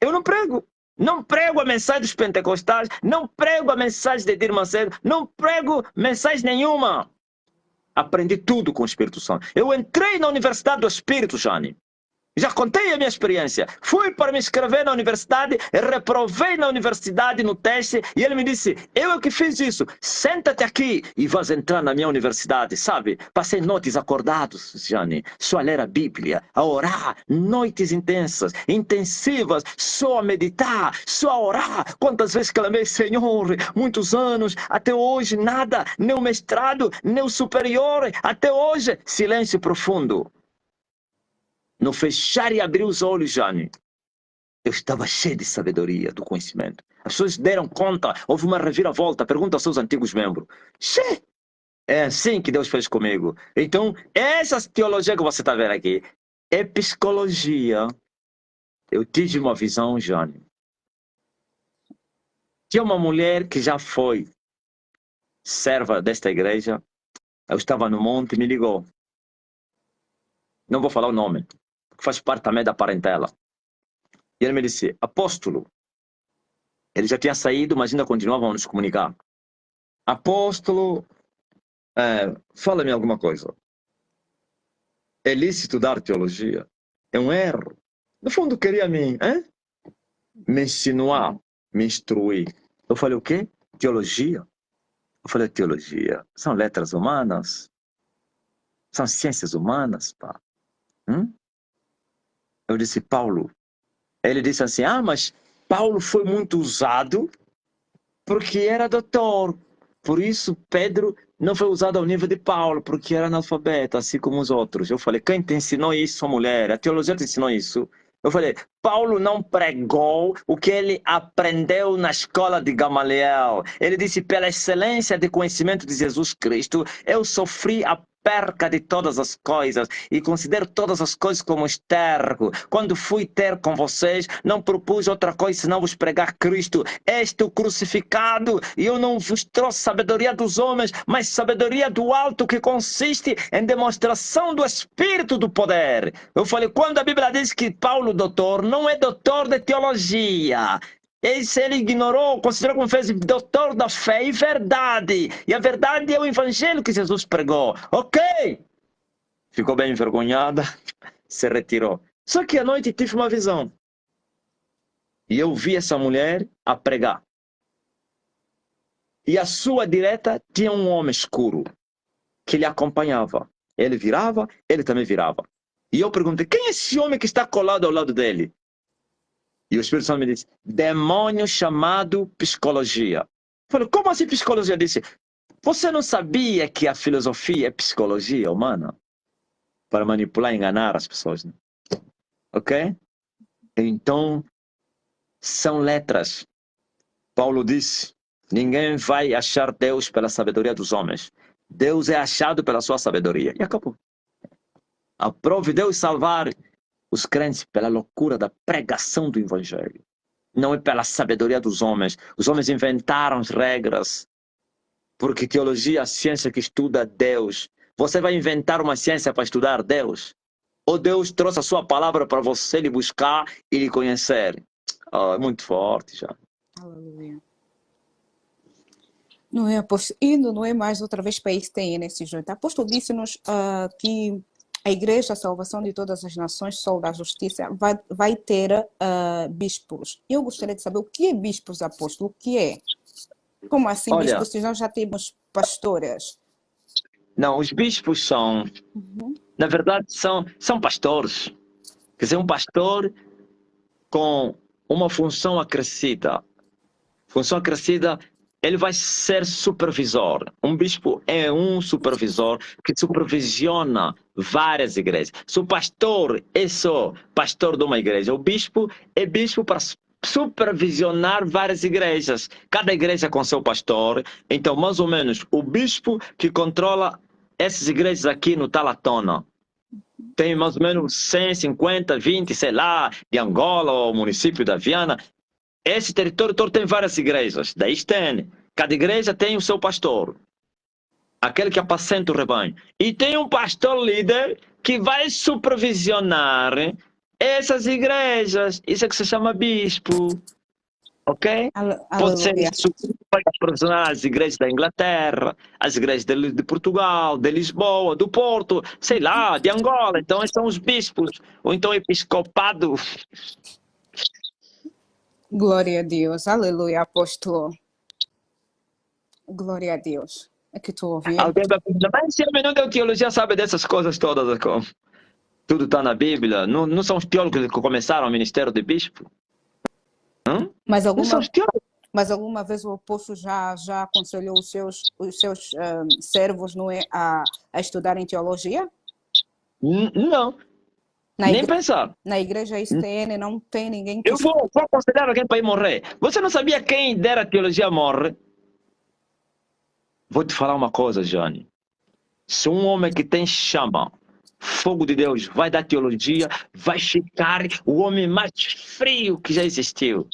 S1: Eu não prego. Não prego a mensagem dos pentecostais, não prego a mensagem de Edir Macedo, não prego mensagem nenhuma. Aprendi tudo com o Espírito Santo. Eu entrei na Universidade do Espírito, Jane. Já contei a minha experiência. Fui para me inscrever na universidade, reprovei na universidade no teste e ele me disse, eu é que fiz isso, senta-te aqui e vais entrar na minha universidade, sabe? Passei noites acordados, Jane, só a ler a Bíblia, a orar, noites intensas, intensivas, só a meditar, só a orar. Quantas vezes clamei, Senhor, muitos anos, até hoje nada, nem o mestrado, nem o superior, até hoje, silêncio profundo. No fechar e abrir os olhos, Jane, eu estava cheio de sabedoria, do conhecimento. As pessoas deram conta, houve uma reviravolta, pergunta aos seus antigos membros. Che, é assim que Deus fez comigo. Então, essa teologia que você está vendo aqui, é psicologia. Eu tive uma visão, Jane. Tinha uma mulher que já foi serva desta igreja. Eu estava no monte e me ligou. Não vou falar o nome, que faz parte também da parentela. E ele me disse, apóstolo, ele já tinha saído, mas ainda continuavam a nos comunicar. Apóstolo, fala-me alguma coisa. É lícito dar teologia? É um erro. No fundo, queria me insinuar, me instruir. Eu falei, o quê? Teologia? Eu falei, teologia. São letras humanas? São ciências humanas, pá. Eu disse, Paulo. Ele disse assim, mas Paulo foi muito usado porque era doutor. Por isso, Pedro não foi usado ao nível de Paulo, porque era analfabeto, assim como os outros. Eu falei, quem te ensinou isso, mulher? A teologia te ensinou isso? Eu falei, Paulo não pregou o que ele aprendeu na escola de Gamaliel. Ele disse, pela excelência de conhecimento de Jesus Cristo, eu sofri a perca de todas as coisas e considero todas as coisas como esterco. Quando fui ter com vocês, não propus outra coisa senão vos pregar Cristo, este o crucificado, e eu não vos trouxe sabedoria dos homens, mas sabedoria do alto, que consiste em demonstração do Espírito do poder. Eu falei, quando a Bíblia diz que Paulo, doutor, não é doutor de teologia. Esse ele ignorou, considerou como fez doutor da fé e verdade. E a verdade é o evangelho que Jesus pregou. Ok. Ficou bem envergonhada, se retirou. Só que à noite tive uma visão. E eu vi essa mulher a pregar. E à sua direita tinha um homem escuro que lhe acompanhava. Ele virava, ele também virava. E eu perguntei, quem é esse homem que está colado ao lado dele? E o Espírito Santo me disse, demônio chamado psicologia. Eu falei, como assim psicologia? Eu disse, você não sabia que a filosofia é psicologia humana? Para manipular e enganar as pessoas, né? Ok? Então, são letras. Paulo disse, ninguém vai achar Deus pela sabedoria dos homens. Deus é achado pela sua sabedoria. E acabou. Aprove Deus salvar os crentes pela loucura da pregação do evangelho. Não é pela sabedoria dos homens. Os homens inventaram as regras. Porque teologia é a ciência que estuda Deus. Você vai inventar uma ciência para estudar Deus? Ou Deus trouxe a sua palavra para você lhe buscar e lhe conhecer? É muito forte já.
S2: Aleluia. Não é, apóstolo, indo, não é mais outra vez para ISTN nesse junto. Apóstolo disse-nos que a Igreja, a Salvação de Todas as Nações, Sol da Justiça, vai ter bispos. Eu gostaria de saber o que é bispos, apóstolo, o que é? Como assim bispos, se nós já temos pastoras?
S1: Não, os bispos são, na verdade, são pastores. Quer dizer, um pastor com uma função acrescida. Função acrescida, ele vai ser supervisor. Um bispo é um supervisor que supervisiona várias igrejas. Se o pastor é só pastor de uma igreja, o bispo é bispo para supervisionar várias igrejas. Cada igreja com seu pastor. Então, mais ou menos, o bispo que controla essas igrejas aqui no Talatona tem mais ou menos 150, 20, sei lá, de Angola ou município da Viana. Esse território todo tem várias igrejas, daí tem. Cada igreja tem o seu pastor, aquele que apacenta o rebanho. E tem um pastor líder que vai supervisionar essas igrejas. Isso é que se chama bispo. ok? Pode ser
S2: Aleluia.
S1: para aproximar as igrejas da Inglaterra, as igrejas de Portugal, de Lisboa, do Porto, sei lá, de Angola. Então, esses são os bispos, ou então episcopado.
S2: Glória a Deus. Aleluia, apóstolo. Glória a Deus. É que estou ouvindo.
S1: Alguém vai perguntar, mas se o menino da teologia sabe dessas coisas todas, como tudo está na Bíblia. Não são os teólogos que começaram o ministério de bispo?
S2: Mas
S1: Não são os teólogos.
S2: Mas alguma vez o apóstolo já aconselhou os seus servos, não é, a estudarem teologia?
S1: Não, nem pensar.
S2: Na igreja ICTN não tem ninguém que...
S1: Eu vou aconselhar alguém para ir morrer. Você não sabia quem dera teologia morre? Vou te falar uma coisa, Johnny. Se um homem que tem chama, fogo de Deus, vai dar teologia, vai ficar o homem mais frio que já existiu.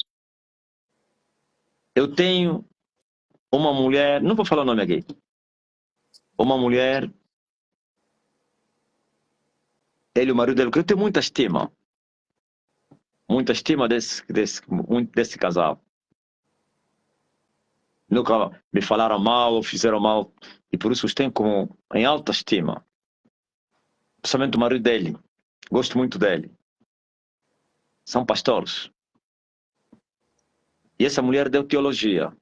S1: Eu tenho uma mulher, não vou falar o nome aqui, uma mulher, ele e o marido dele, que eu tenho muita estima desse casal. Nunca me falaram mal ou fizeram mal, e por isso os tenho em alta estima. Principalmente o marido dele, gosto muito dele. São pastores. E essa mulher deu teologia.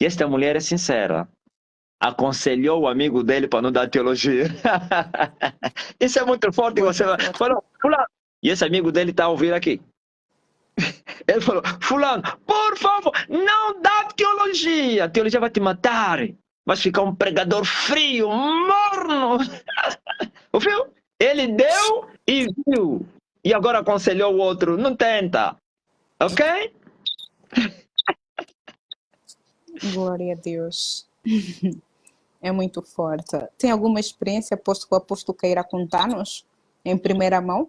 S1: E esta mulher é sincera. Aconselhou o amigo dele para não dar teologia. Isso é muito forte. Você falou, fulano. E esse amigo dele está a ouvir aqui. Ele falou, fulano, por favor, não dá teologia. A teologia vai te matar. Vai ficar um pregador frio, morno. Ouviu? Ele deu e viu. E agora aconselhou o outro. Não tenta. Ok?
S2: Glória a Deus. É muito forte. Tem alguma experiência, apóstolo, que o apóstolo queira contar-nos em primeira mão?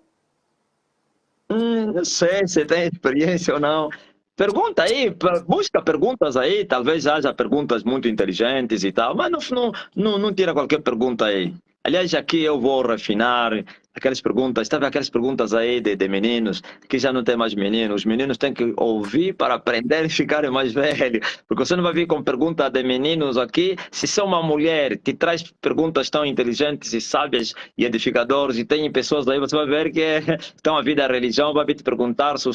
S1: Não sei se tem experiência ou não. Pergunta aí, busca perguntas aí, talvez haja perguntas muito inteligentes e tal, mas não tira qualquer pergunta aí. Aliás, aqui eu vou refinar aquelas perguntas, sabe aquelas perguntas aí de meninos, que já não tem mais meninos. Os meninos têm que ouvir para aprender e ficarem mais velhos. Porque você não vai vir com pergunta de meninos aqui, se são uma mulher que traz perguntas tão inteligentes e sábias e edificadoras, e tem pessoas aí, você vai ver que estão a vida da religião, vai vir te perguntar se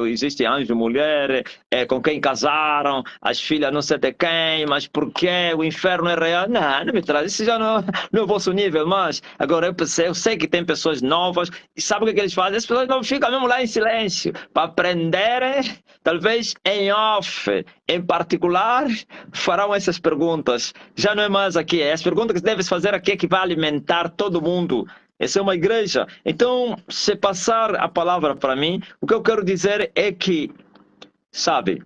S1: existe anjo, mulher, com quem casaram, as filhas não sei de quem, mas por que o inferno é real. Não me traz, isso já não é o vosso nível. Mas agora eu sei que tem pessoas novas e sabe o que eles fazem? As pessoas não ficam mesmo lá em silêncio para aprenderem, talvez em off, em particular, farão essas perguntas. Já não é mais aqui, as perguntas que deves fazer aqui é que vai alimentar todo mundo. Essa é uma igreja. Então, se passar a palavra para mim, o que eu quero dizer é que, sabe,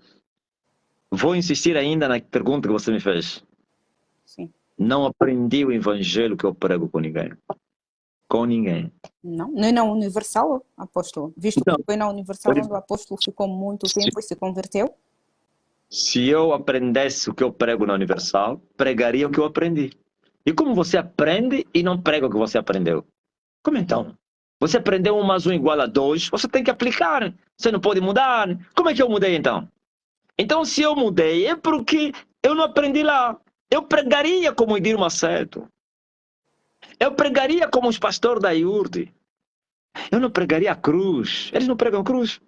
S1: vou insistir ainda na pergunta que você me fez.
S2: Sim.
S1: Não aprendi o evangelho que eu prego com ninguém. Com ninguém.
S2: Não, nem na Universal, apóstolo. Visto que foi na Universal onde o apóstolo ficou muito tempo e se converteu.
S1: Se eu aprendesse o que eu prego na Universal, pregaria o que eu aprendi. E como você aprende e não prega o que você aprendeu? Como então? Você aprendeu 1 mais 1 igual a 2, você tem que aplicar. Você não pode mudar. Como é que eu mudei então? Então, se eu mudei, é porque eu não aprendi lá. Eu pregaria como Edir Macedo. Eu pregaria como os pastores da IURD. Eu não pregaria a cruz. Eles não pregam a cruz.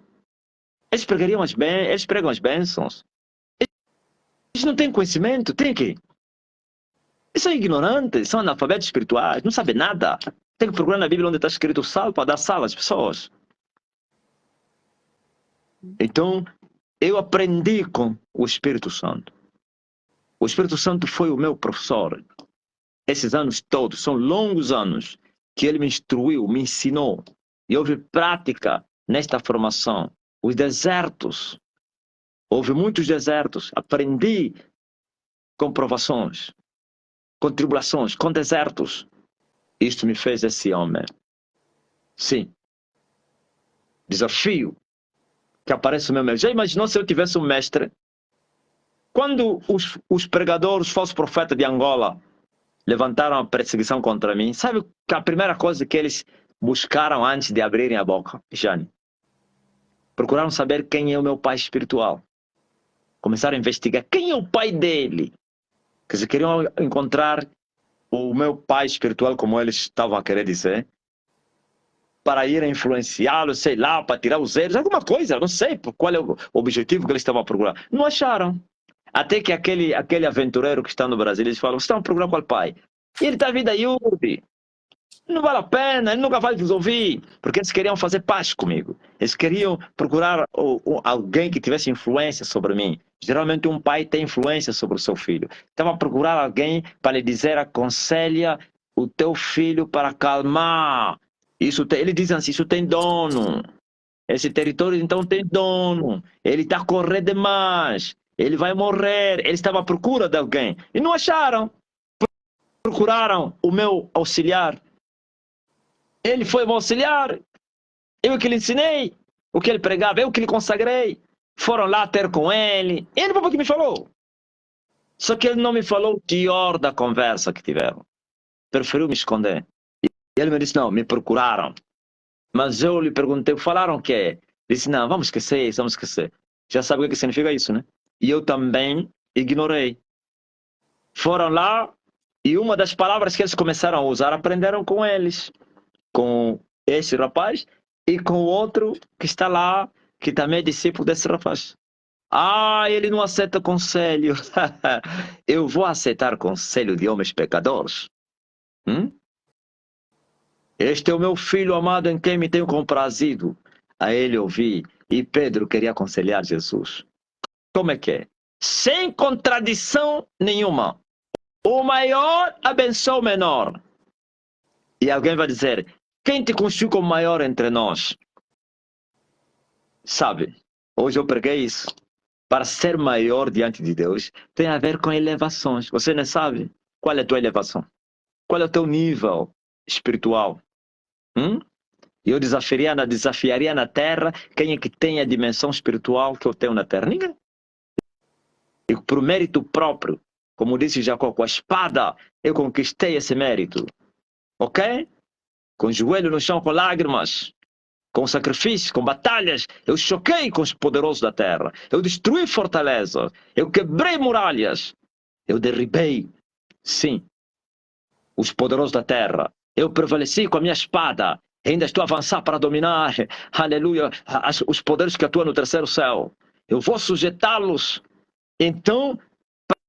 S1: Eles pregariam eles pregam as bênçãos. Eles não têm conhecimento, tem que. Eles são ignorantes, são analfabetos espirituais, não sabem nada. Tem que procurar na Bíblia onde está escrito sal para dar sal às pessoas. Então, eu aprendi com o Espírito Santo. O Espírito Santo foi o meu professor. Esses anos todos, são longos anos, que ele me instruiu, me ensinou. E houve prática nesta formação. Os desertos. Houve muitos desertos. Aprendi com provações, com tribulações, com desertos. Isto me fez esse homem. Sim. Desafio que aparece no meu meio. Já imaginou se eu tivesse um mestre? Quando os pregadores, os falsos profetas de Angola levantaram a perseguição contra mim, sabe que a primeira coisa que eles buscaram antes de abrirem a boca, Jane? Procuraram saber quem é o meu pai espiritual. Começaram a investigar quem é o pai dele. Quer dizer, queriam encontrar o meu pai espiritual, como eles estavam a querer dizer, para ir influenciá-lo, sei lá, para tirar os erros, alguma coisa, não sei qual é o objetivo que eles estavam a procurar. Não acharam. Até que aquele aventureiro que está no Brasil, eles falam, vocês estão procurando qual pai? E ele está vindo a Yuri. Não vale a pena, ele nunca vai vos ouvir. Porque eles queriam fazer paz comigo. Eles queriam procurar alguém que tivesse influência sobre mim. Geralmente um pai tem influência sobre o seu filho. Estava a procurar alguém para lhe dizer, aconselha o teu filho para acalmar. Ele diz assim, isso tem dono. Esse território então tem dono. Ele está a correr demais. Ele vai morrer. Ele estava à procura de alguém. E não acharam. Procuraram o meu auxiliar. Ele foi meu auxiliar. Eu que lhe ensinei. O que ele pregava, eu que lhe consagrei. Foram lá ter com ele. Ele foi que me falou. Só que ele não me falou o teor da conversa que tiveram. Preferiu me esconder. E ele me disse, não, me procuraram. Mas eu lhe perguntei, falaram o quê? Ele disse, não, vamos esquecer isso, vamos esquecer. Já sabe o que significa isso, né? E eu também ignorei. Foram lá e uma das palavras que eles começaram a usar, aprenderam com eles. Com esse rapaz e com o outro que está lá, que também é discípulo desse rapaz. Ah, ele não aceita conselho. Eu vou aceitar conselho de homens pecadores? Este é o meu filho amado em quem me tenho comprazido. A ele ouvi. E Pedro queria aconselhar Jesus. Como é que é? Sem contradição nenhuma. O maior abençoa o menor. E alguém vai dizer, quem te constitui como maior entre nós? Sabe, hoje eu preguei isso. Para ser maior diante de Deus, tem a ver com elevações. Você não sabe qual é a tua elevação? Qual é o teu nível espiritual? Eu desafiaria na terra quem é que tem a dimensão espiritual que eu tenho na terra? Ninguém. E por mérito próprio, como disse Jacó, com a espada, eu conquistei esse mérito. Ok? Com o joelho no chão, com lágrimas, com sacrifícios, com batalhas. Eu choquei com os poderosos da terra. Eu destruí fortalezas. Eu quebrei muralhas. Eu derribei, sim, os poderosos da terra. Eu prevaleci com a minha espada. Ainda estou a avançar para dominar, aleluia, os poderes que atuam no terceiro céu. Eu vou sujeitá-los. Então,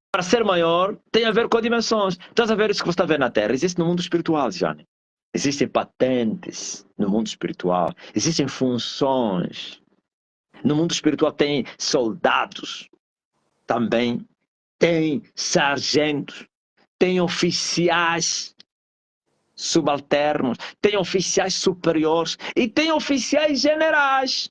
S1: para ser maior, tem a ver com dimensões. Estás a ver isso que você está vendo na terra? Existe no mundo espiritual, Jane. Existem patentes no mundo espiritual. Existem funções. No mundo espiritual tem soldados. Também tem sargentos. Tem oficiais subalternos. Tem oficiais superiores. E tem oficiais generais.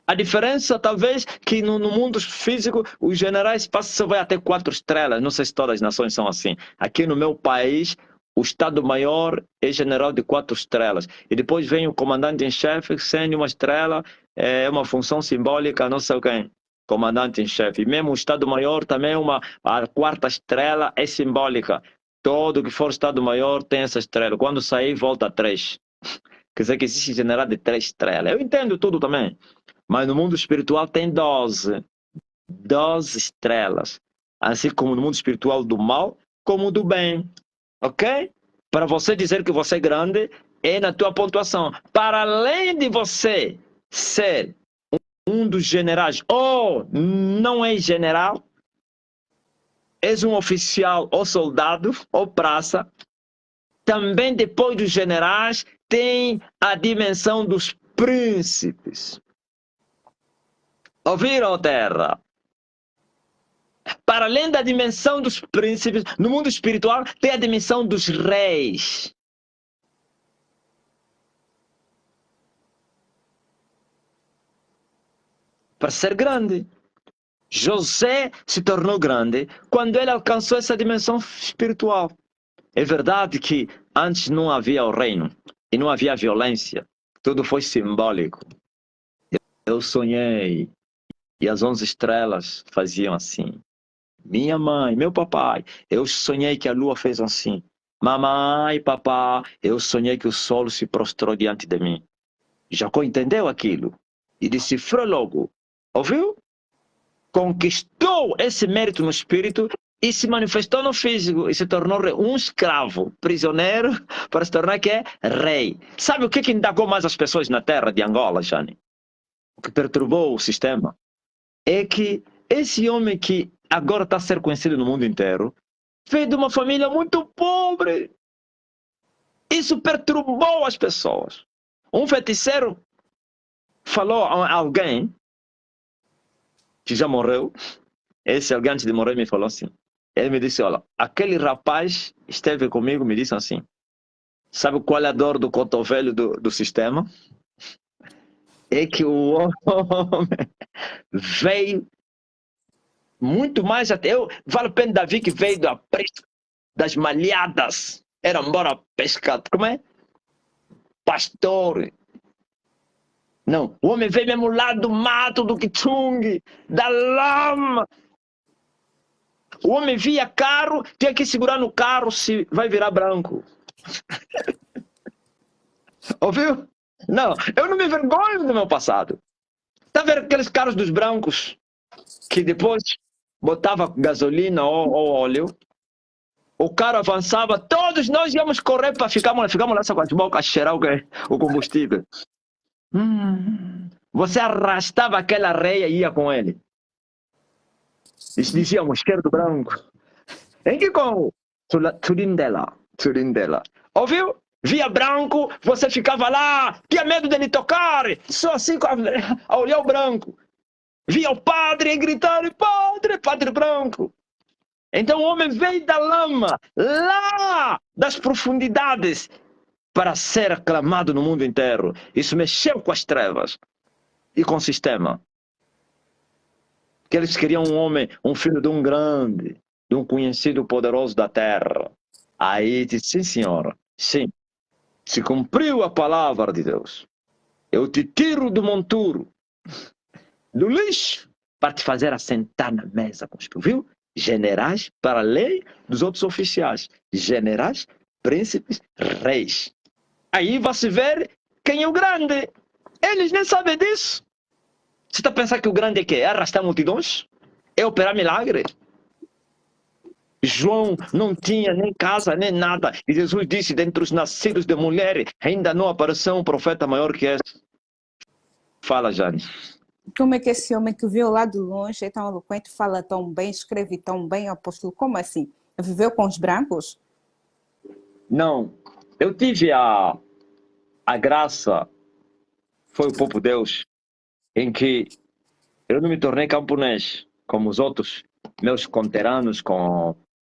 S1: A diferença, talvez, que no mundo físico, os generais passam vai até 4 estrelas. Não sei se todas as nações são assim. Aqui no meu país, o Estado-Maior é general de 4 estrelas. E depois vem o comandante em chefe, sem 1 estrela, é uma função simbólica, não sei quem. Comandante em chefe. E mesmo o Estado-Maior também, a 4ª estrela é simbólica. Todo que for Estado-Maior tem essa estrela. Quando sair, volta a 3. Quer dizer que existe general de 3 estrelas. Eu entendo tudo também. Mas no mundo espiritual tem 12. 12 estrelas. Assim como no mundo espiritual do mal, como do bem. Ok? Para você dizer que você é grande, é na tua pontuação. Para além de você ser um dos generais, ou não é general, és um oficial, ou soldado, ou praça, também depois dos generais, tem a dimensão dos príncipes. Ouviram, terra? Para além da dimensão dos príncipes, no mundo espiritual tem a dimensão dos reis. Para ser grande. José se tornou grande quando ele alcançou essa dimensão espiritual. É verdade que antes não havia o reino e não havia violência. Tudo foi simbólico. Eu sonhei e as 11 estrelas faziam assim. Minha mãe, meu papai, eu sonhei que a lua fez assim. Mamãe, papá, eu sonhei que o sol se prostrou diante de mim. Jacó entendeu aquilo e decifrou logo. Ouviu? conquistou esse mérito no espírito e se manifestou no físico e se tornou um escravo, prisioneiro, para se tornar que é rei. Sabe o que indagou mais as pessoas na terra de Angola, Jane? O que perturbou o sistema é que esse homem que agora está a ser conhecido no mundo inteiro veio de uma família muito pobre. Isso perturbou as pessoas. Um feiticeiro falou a alguém que já morreu. Esse alguém antes de morrer me falou assim. Ele me disse, olha, aquele rapaz esteve comigo, me disse assim, sabe qual é a dor do cotovelo do sistema? É que o homem veio muito mais até eu. Vale a pena Davi que veio da pesca, das malhadas. Era embora pescar, como é? Pastor. Não, o homem veio mesmo lá do mato, do Kichung, da lama. O homem via carro, tinha que segurar no carro se vai virar branco. Ouviu? Não, eu não me envergonho do meu passado. Está vendo aqueles carros dos brancos que depois botava gasolina ou óleo? O carro avançava, todos nós íamos correr para ficamos lá com as bocas a cheirar o combustível. Você arrastava aquela areia e ia com ele. E dizíamos, cheiro do branco. Em que com Turindela. Ouviu? Via branco, você ficava lá, tinha medo dele tocar, só assim a olhar o branco. Via o padre e gritar, padre branco. Então o homem veio da lama, lá das profundidades, para ser aclamado no mundo inteiro. Isso mexeu com as trevas e com o sistema. Que eles queriam um homem, um filho de um grande, de um conhecido poderoso da terra. Aí disse, sim senhora, sim, se cumpriu a palavra de Deus. Eu te tiro do monturo, do lixo, para te fazer assentar na mesa com os filhos, viu? Generais para além dos outros oficiais. Generais, príncipes, reis. Aí vai se ver quem é o grande. Eles nem sabem disso. Você está pensando que o grande é quê? É arrastar multidões? É operar milagre? João não tinha nem casa, nem nada. E Jesus disse, dentre os nascidos de mulher, ainda não apareceu um profeta maior que esse. Fala, Jane.
S2: Como é que esse homem que viu lá de longe é tão eloquente, fala tão bem, escreve tão bem, apóstolo? Como assim? Viveu com os brancos?
S1: Não. Eu tive a graça, foi o próprio Deus, em que eu não me tornei camponês, como os outros meus conterrâneos,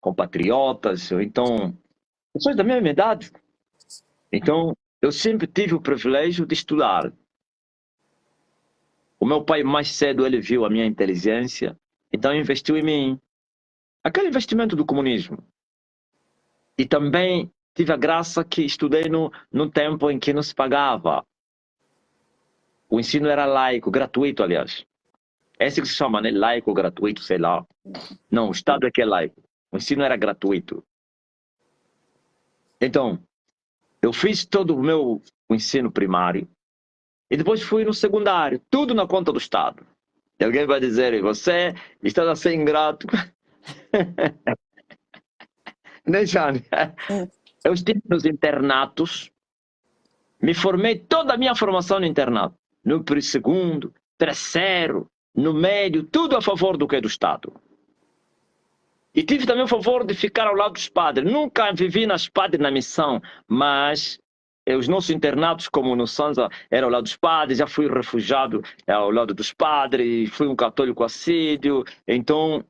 S1: compatriotas, ou então, pessoas da mesma idade. Então, eu sempre tive o privilégio de estudar. O meu pai, mais cedo, ele viu a minha inteligência, então investiu em mim. Aquele investimento do comunismo. E também tive a graça que estudei no tempo em que não se pagava. O ensino era laico, gratuito, aliás. Esse que se chama, né? Laico, gratuito, sei lá. Não, o Estado é que é laico. O ensino era gratuito. Então, eu fiz todo o meu ensino primário e depois fui no secundário. Tudo na conta do Estado. E alguém vai dizer, você está a ser ingrato. Né, Jane? Eu estive nos internatos. Me formei toda a minha formação no internato. No segundo, terceiro, no médio, tudo a favor do que é do Estado. E tive também o favor de ficar ao lado dos padres. Nunca vivi nas padres na missão, mas os nossos internatos, como no Sanza, eram ao lado dos padres. Já fui refugiado ao lado dos padres, fui um católico assíduo. Então,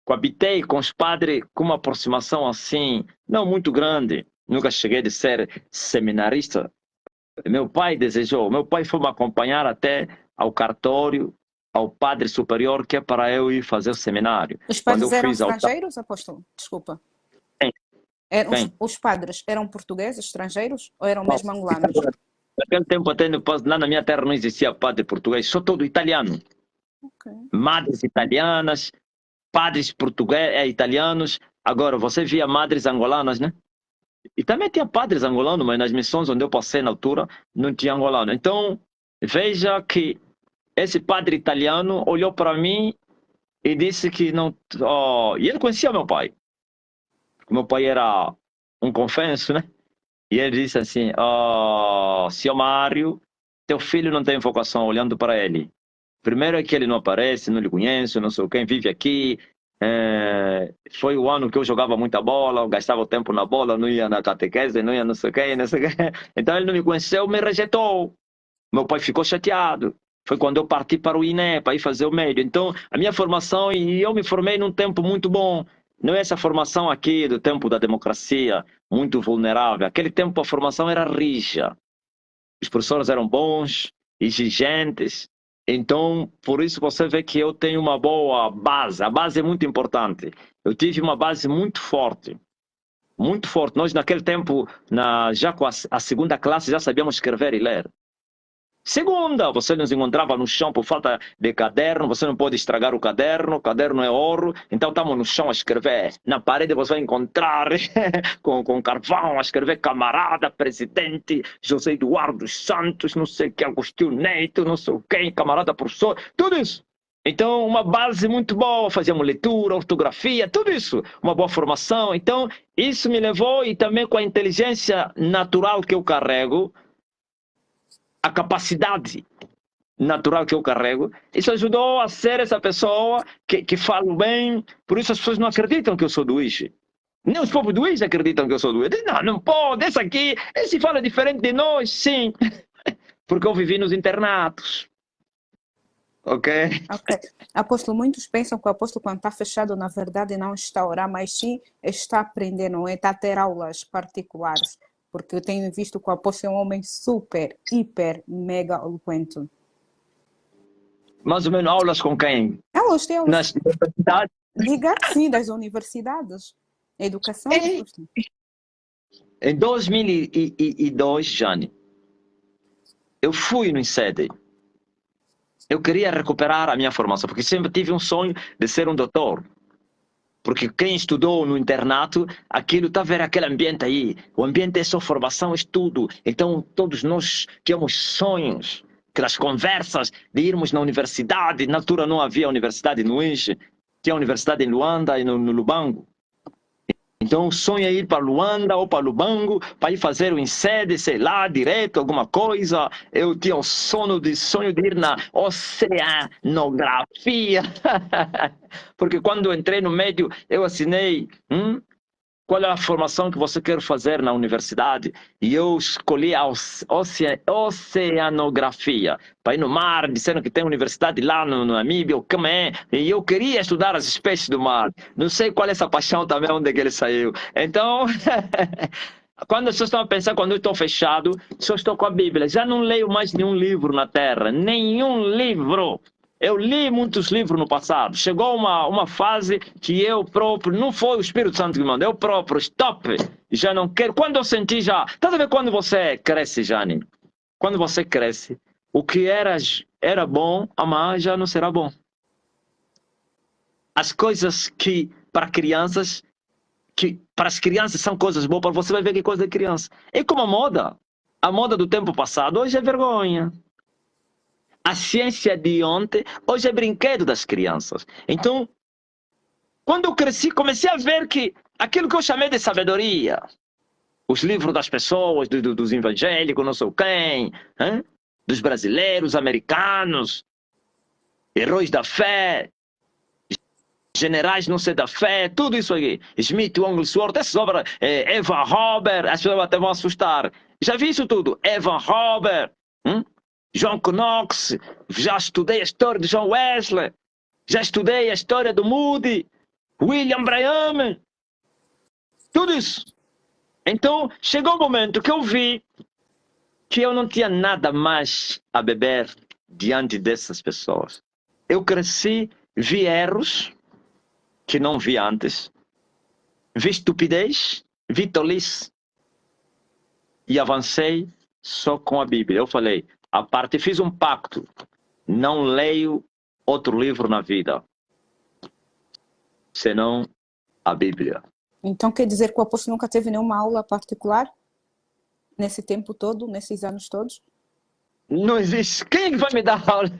S1: coabitei com os padres com uma aproximação assim, não muito grande. Nunca cheguei de ser seminarista. Meu pai foi me acompanhar até ao cartório, ao padre superior, que é para eu ir fazer o seminário.
S2: Os padres eram estrangeiros, apóstolo? Desculpa. Os padres eram portugueses, estrangeiros, ou eram mesmo angolanos?
S1: Naquele tempo, até lá na minha terra não existia padre português, só todo italiano. Okay. Madres italianas, padres portugueses, italianos. Agora, você via madres angolanas, né? E também tinha padres angolanos, mas nas missões onde eu passei na altura, não tinha angolano. Então, veja que esse padre italiano olhou para mim e disse que não... e ele conhecia meu pai. Meu pai era um confesso, né? E ele disse assim, seu Mário, teu filho não tem vocação, olhando para ele. Primeiro é que ele não aparece, não lhe conheço, não sei quem vive aqui. Foi o ano que eu jogava muita bola, eu gastava o tempo na bola, não ia na catequese, não ia não sei quem, não sei quem. Então ele não me conheceu, me rejeitou. Meu pai ficou chateado. Foi quando eu parti para o INE, para ir fazer o médio. Então, a minha formação, e eu me formei num tempo muito bom. Não é essa formação aqui do tempo da democracia, muito vulnerável. Aquele tempo a formação era rija. Os professores eram bons, exigentes. Então, por isso você vê que eu tenho uma boa base. A base é muito importante. Eu tive uma base muito forte. Muito forte. Nós, naquele tempo, já com a segunda classe, já sabíamos escrever e ler. Segunda, você nos encontrava no chão por falta de caderno, você não pode estragar o caderno é ouro, então estamos no chão a escrever. Na parede você vai encontrar com carvão, a escrever camarada, presidente, José Eduardo Santos, não sei o que, Agostinho Neto, não sei o que, camarada professor, tudo isso. Então, uma base muito boa, fazíamos leitura, ortografia, tudo isso, uma boa formação. Então, isso me levou, e também com a inteligência natural que eu carrego, a capacidade natural que eu carrego, isso ajudou a ser essa pessoa que falo bem. Por isso as pessoas não acreditam que eu sou do Ishi. Nem os povos do Ishi acreditam que eu sou do Ishi. Não, não pode, esse fala diferente de nós, sim. Porque eu vivi nos internatos. Ok?
S2: Ok. Apóstolo, muitos pensam que o apóstolo, quando está fechado, na verdade não está a orar, mas sim está a aprender, não é? Está a ter aulas particulares. Porque eu tenho visto que o apóstolo é um homem super, hiper, mega eloquente.
S1: Mais ou menos aulas com quem?
S2: Aulas, tem aulas.
S1: Nas universidades?
S2: Diga sim, das universidades. Educação, apóstolo.
S1: Em 2002, Jane, eu fui no INSEAD. Eu queria recuperar a minha formação, porque sempre tive um sonho de ser um doutor. Porque quem estudou no internato, aquilo está a ver aquele ambiente aí. O ambiente é só formação, estudo. Então, todos nós tínhamos sonhos, aquelas conversas de irmos na universidade. Na altura não havia universidade no Inche, tinha universidade em Luanda e no Lubango. Então, o sonho é ir para Luanda ou para Lubango, para ir fazer o INSEAD, sei lá, direto, alguma coisa. Eu tinha o sonho de ir na oceanografia. Porque quando eu entrei no médio, eu assinei qual é a formação que você quer fazer na universidade. E eu escolhi a oceanografia. Para ir no mar, disseram que tem universidade lá no Namíbia, o Camé, e eu queria estudar as espécies do mar. Não sei qual é essa paixão também, onde é que ele saiu. Então, quando as pessoas estão a pensar, quando eu estou fechado, só estou com a Bíblia. Já não leio mais nenhum livro na Terra, nenhum livro. Eu li muitos livros no passado. Chegou uma fase que eu próprio, não foi o Espírito Santo que me mandou, eu próprio, stop, já não quero. Quando eu senti já, tá a ver quando você cresce, Jane? Quando você cresce, o que era bom, amanhã já não será bom. As coisas que para as crianças são coisas boas, para você vai ver que coisa de criança. É como a moda do tempo passado, hoje é vergonha. A ciência de ontem, hoje é brinquedo das crianças. Então, quando eu cresci, comecei a ver que aquilo que eu chamei de sabedoria, os livros das pessoas, dos evangélicos, não sei quem, hein? Dos brasileiros, americanos, heróis da fé, generais não sei da fé, tudo isso aqui. Smith, Wigglesworth, essas obras, Evan Robert, as pessoas até vão assustar. Já vi isso tudo, Evan Robert, John Knox, já estudei a história de John Wesley, já estudei a história do Moody, William Branham, tudo isso. Então, chegou um momento que eu vi que eu não tinha nada mais a beber diante dessas pessoas. Eu cresci, vi erros que não vi antes, vi estupidez, vi tolice e avancei só com a Bíblia. Eu falei, a parte, fiz um pacto, não leio outro livro na vida, senão a Bíblia.
S2: Então quer dizer que o apóstolo nunca teve nenhuma aula particular nesse tempo todo, nesses anos todos?
S1: Não existe. Quem vai me dar aula?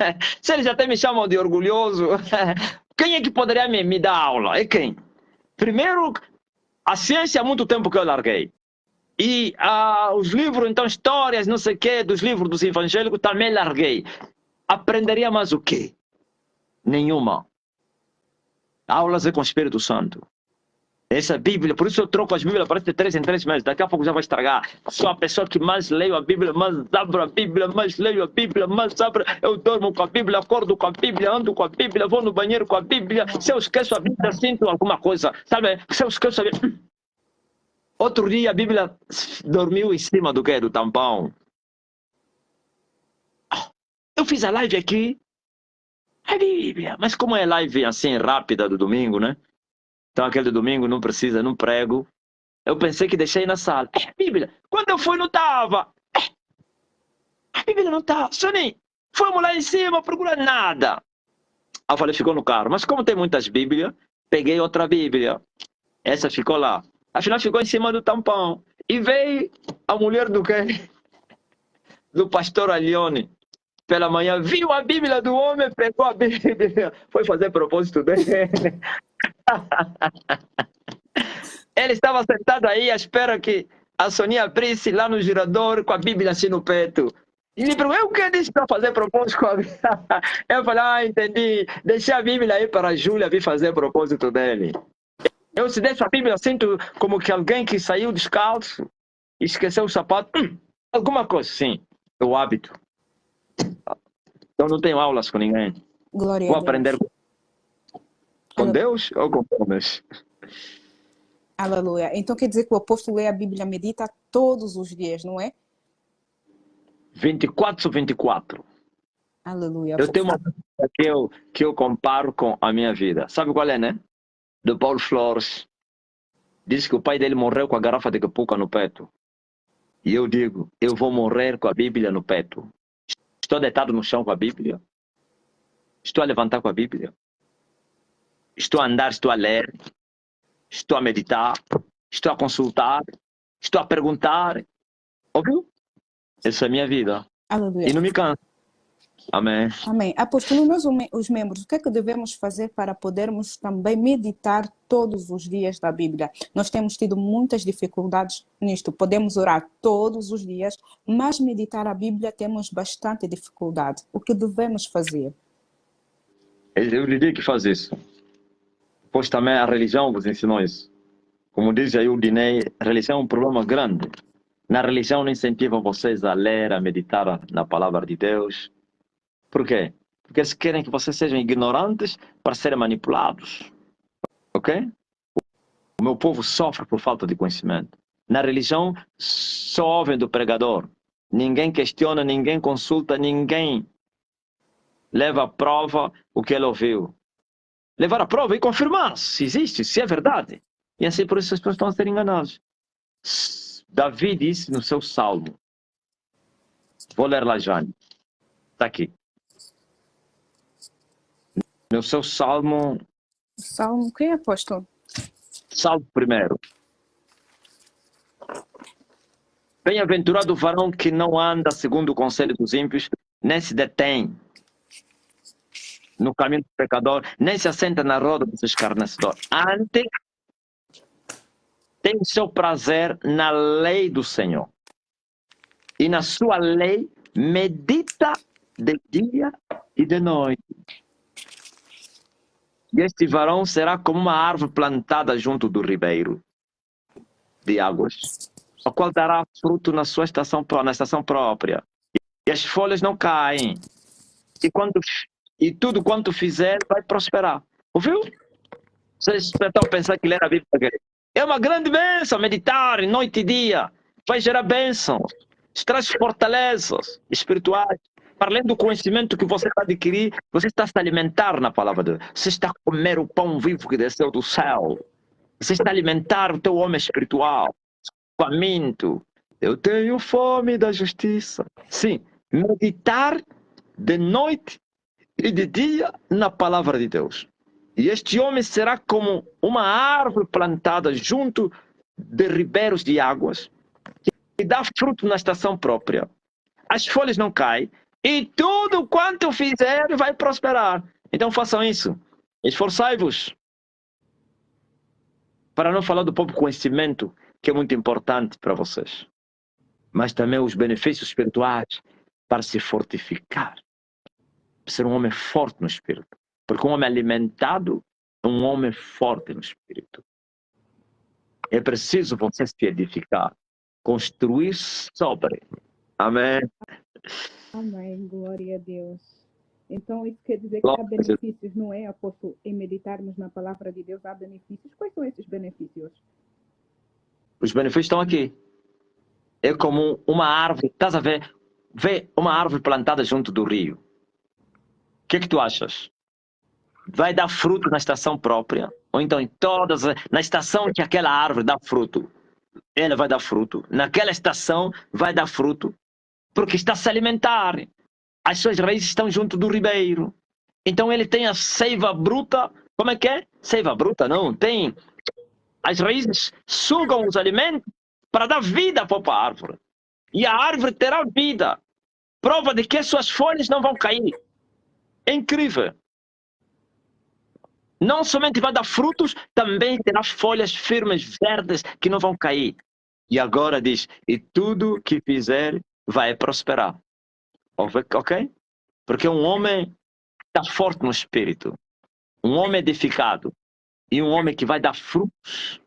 S1: Se eles até me chamam de orgulhoso, Quem é que poderia me dar aula? É quem? Primeiro, a ciência há muito tempo que eu larguei. E os livros, então, histórias, não sei o quê, dos livros dos evangélicos, também larguei. Aprenderia mais o quê? Nenhuma. Aulas é com o Espírito Santo. Essa Bíblia, por isso eu troco as Bíblias, parece 3 em 3 meses, daqui a pouco já vai estragar. Sou a pessoa que mais leio a Bíblia, mais abro a Bíblia, mais leio a Bíblia, mais abro. Eu durmo com a Bíblia, acordo com a Bíblia, ando com a Bíblia, vou no banheiro com a Bíblia. Se eu esqueço a Bíblia, sinto alguma coisa, sabe? Se eu esqueço a Bíblia... Outro dia a Bíblia dormiu em cima do quê? Do tampão. Eu fiz a live aqui, a Bíblia, mas como é live assim rápida do domingo, né? Então aquele domingo não precisa, não prego. Eu pensei que deixei na sala. Bíblia, quando eu fui não estava. A Bíblia não estava. Soninho, fomos lá em cima procurando nada. Aí eu falei, ficou no carro. Mas como tem muitas Bíblias, peguei outra Bíblia. Essa ficou lá. Afinal ficou em cima do tampão. E veio a mulher do quê? Do pastor Alione. Pela manhã, viu a Bíblia do homem, pegou a Bíblia. Foi fazer propósito dele. Ele estava sentado aí à espera que a Soninha abrisse lá no girador com a Bíblia assim no peito. E ele perguntou, eu que disse para fazer propósito com a Bíblia? Eu falei, entendi. Deixei a Bíblia aí para a Júlia vir fazer propósito dele. Eu se deixo a Bíblia, sinto como que alguém que saiu descalço, esqueceu o sapato, alguma coisa assim. É o hábito. Eu não tenho aulas com ninguém.
S2: Glória
S1: Vou
S2: a Deus.
S1: aprender com Deus ou com homens?
S2: Aleluia. Então quer dizer que o apóstolo lê a Bíblia, medita todos os dias, não é?
S1: 24 sobre 24.
S2: Aleluia.
S1: Eu tenho uma coisa que eu comparo com a minha vida. Sabe qual é, né? Do Paulo Flores. Diz que o pai dele morreu com a garrafa de capuca no peito. E eu digo, eu vou morrer com a Bíblia no peito. Estou deitado no chão com a Bíblia. Estou a levantar com a Bíblia. Estou a andar, estou a ler. Estou a meditar. Estou a consultar. Estou a perguntar. Ouviu? Essa é a minha vida.
S2: Aleluia.
S1: E não me canso. Amém.
S2: Amém. Apóstolo, nós, os membros, o que é que devemos fazer para podermos também meditar todos os dias da Bíblia? Nós temos tido muitas dificuldades nisto. Podemos orar todos os dias, mas meditar a Bíblia temos bastante dificuldade. O que devemos fazer?
S1: Eu lhe digo que faz isso. Pois também a religião vos ensinou isso. Como diz aí o Dinei, a religião é um problema grande. Na religião não incentiva vocês a ler, a meditar na palavra de Deus. Por quê? Porque eles querem que vocês sejam ignorantes para serem manipulados. Ok? O meu povo sofre por falta de conhecimento. Na religião, só ouvem do pregador. Ninguém questiona, ninguém consulta, ninguém leva à prova o que ele ouviu. Levar à prova e confirmar se existe, se é verdade. E assim por isso as pessoas estão a ser enganadas. Davi disse no seu salmo. Vou ler lá, Jane. Está aqui. No seu salmo.
S2: Salmo, quem é, apóstolo?
S1: Salmo primeiro. Bem-aventurado o varão que não anda segundo o conselho dos ímpios, nem se detém no caminho do pecador, nem se assenta na roda dos escarnecedores. Antes, tem o seu prazer na lei do Senhor. E na sua lei medita de dia e de noite. E este varão será como uma árvore plantada junto do ribeiro de águas, a qual dará fruto na sua estação, na estação própria. E as folhas não caem. E tudo quanto fizer vai prosperar. Ouviu? Vocês estão pensando que ler a Bíblia é uma grande bênção, meditar noite e dia. Vai gerar bênçãos, traz fortalezas espirituais. Para além do conhecimento que você está a adquirir, você está a se alimentar na palavra de Deus. Você está a comer o pão vivo que desceu do céu. Você está a alimentar o teu homem espiritual. Faminto. Eu tenho fome da justiça. Sim, meditar de noite e de dia na palavra de Deus. E este homem será como uma árvore plantada junto de ribeiros de águas, que dá fruto na estação própria. As folhas não caem, e tudo quanto fizer vai prosperar. Então façam isso. Esforçai-vos. Para não falar do próprio conhecimento, que é muito importante para vocês. Mas também os benefícios espirituais para se fortificar. Ser um homem forte no espírito. Porque um homem alimentado é um homem forte no espírito. É preciso você se edificar. Construir sobre. Amém.
S2: Amém, glória a Deus. Então, isso quer dizer que
S1: Glória
S2: há
S1: a Deus.
S2: benefícios, não é, apóstolo? Em meditarmos na palavra de Deus, há benefícios. Quais são esses benefícios?
S1: Os benefícios estão aqui. É como uma árvore. Estás a ver? Vê uma árvore plantada junto do rio. O que é que tu achas? Vai dar fruto na estação própria? Ou então na estação que aquela árvore dá fruto, ela vai dar fruto. Naquela estação vai dar fruto, porque está a se alimentar. As suas raízes estão junto do ribeiro. Então ele tem a seiva bruta. Como é que é? Seiva bruta, não. Tem. As raízes sugam os alimentos para dar vida para a árvore. E a árvore terá vida. Prova de que as suas folhas não vão cair. É incrível. Não somente vai dar frutos, também terá folhas firmes, verdes, que não vão cair. E agora diz, e tudo que fizer vai prosperar. Ok? Porque um homem está forte no espírito. Um homem edificado. E um homem que vai dar frutos.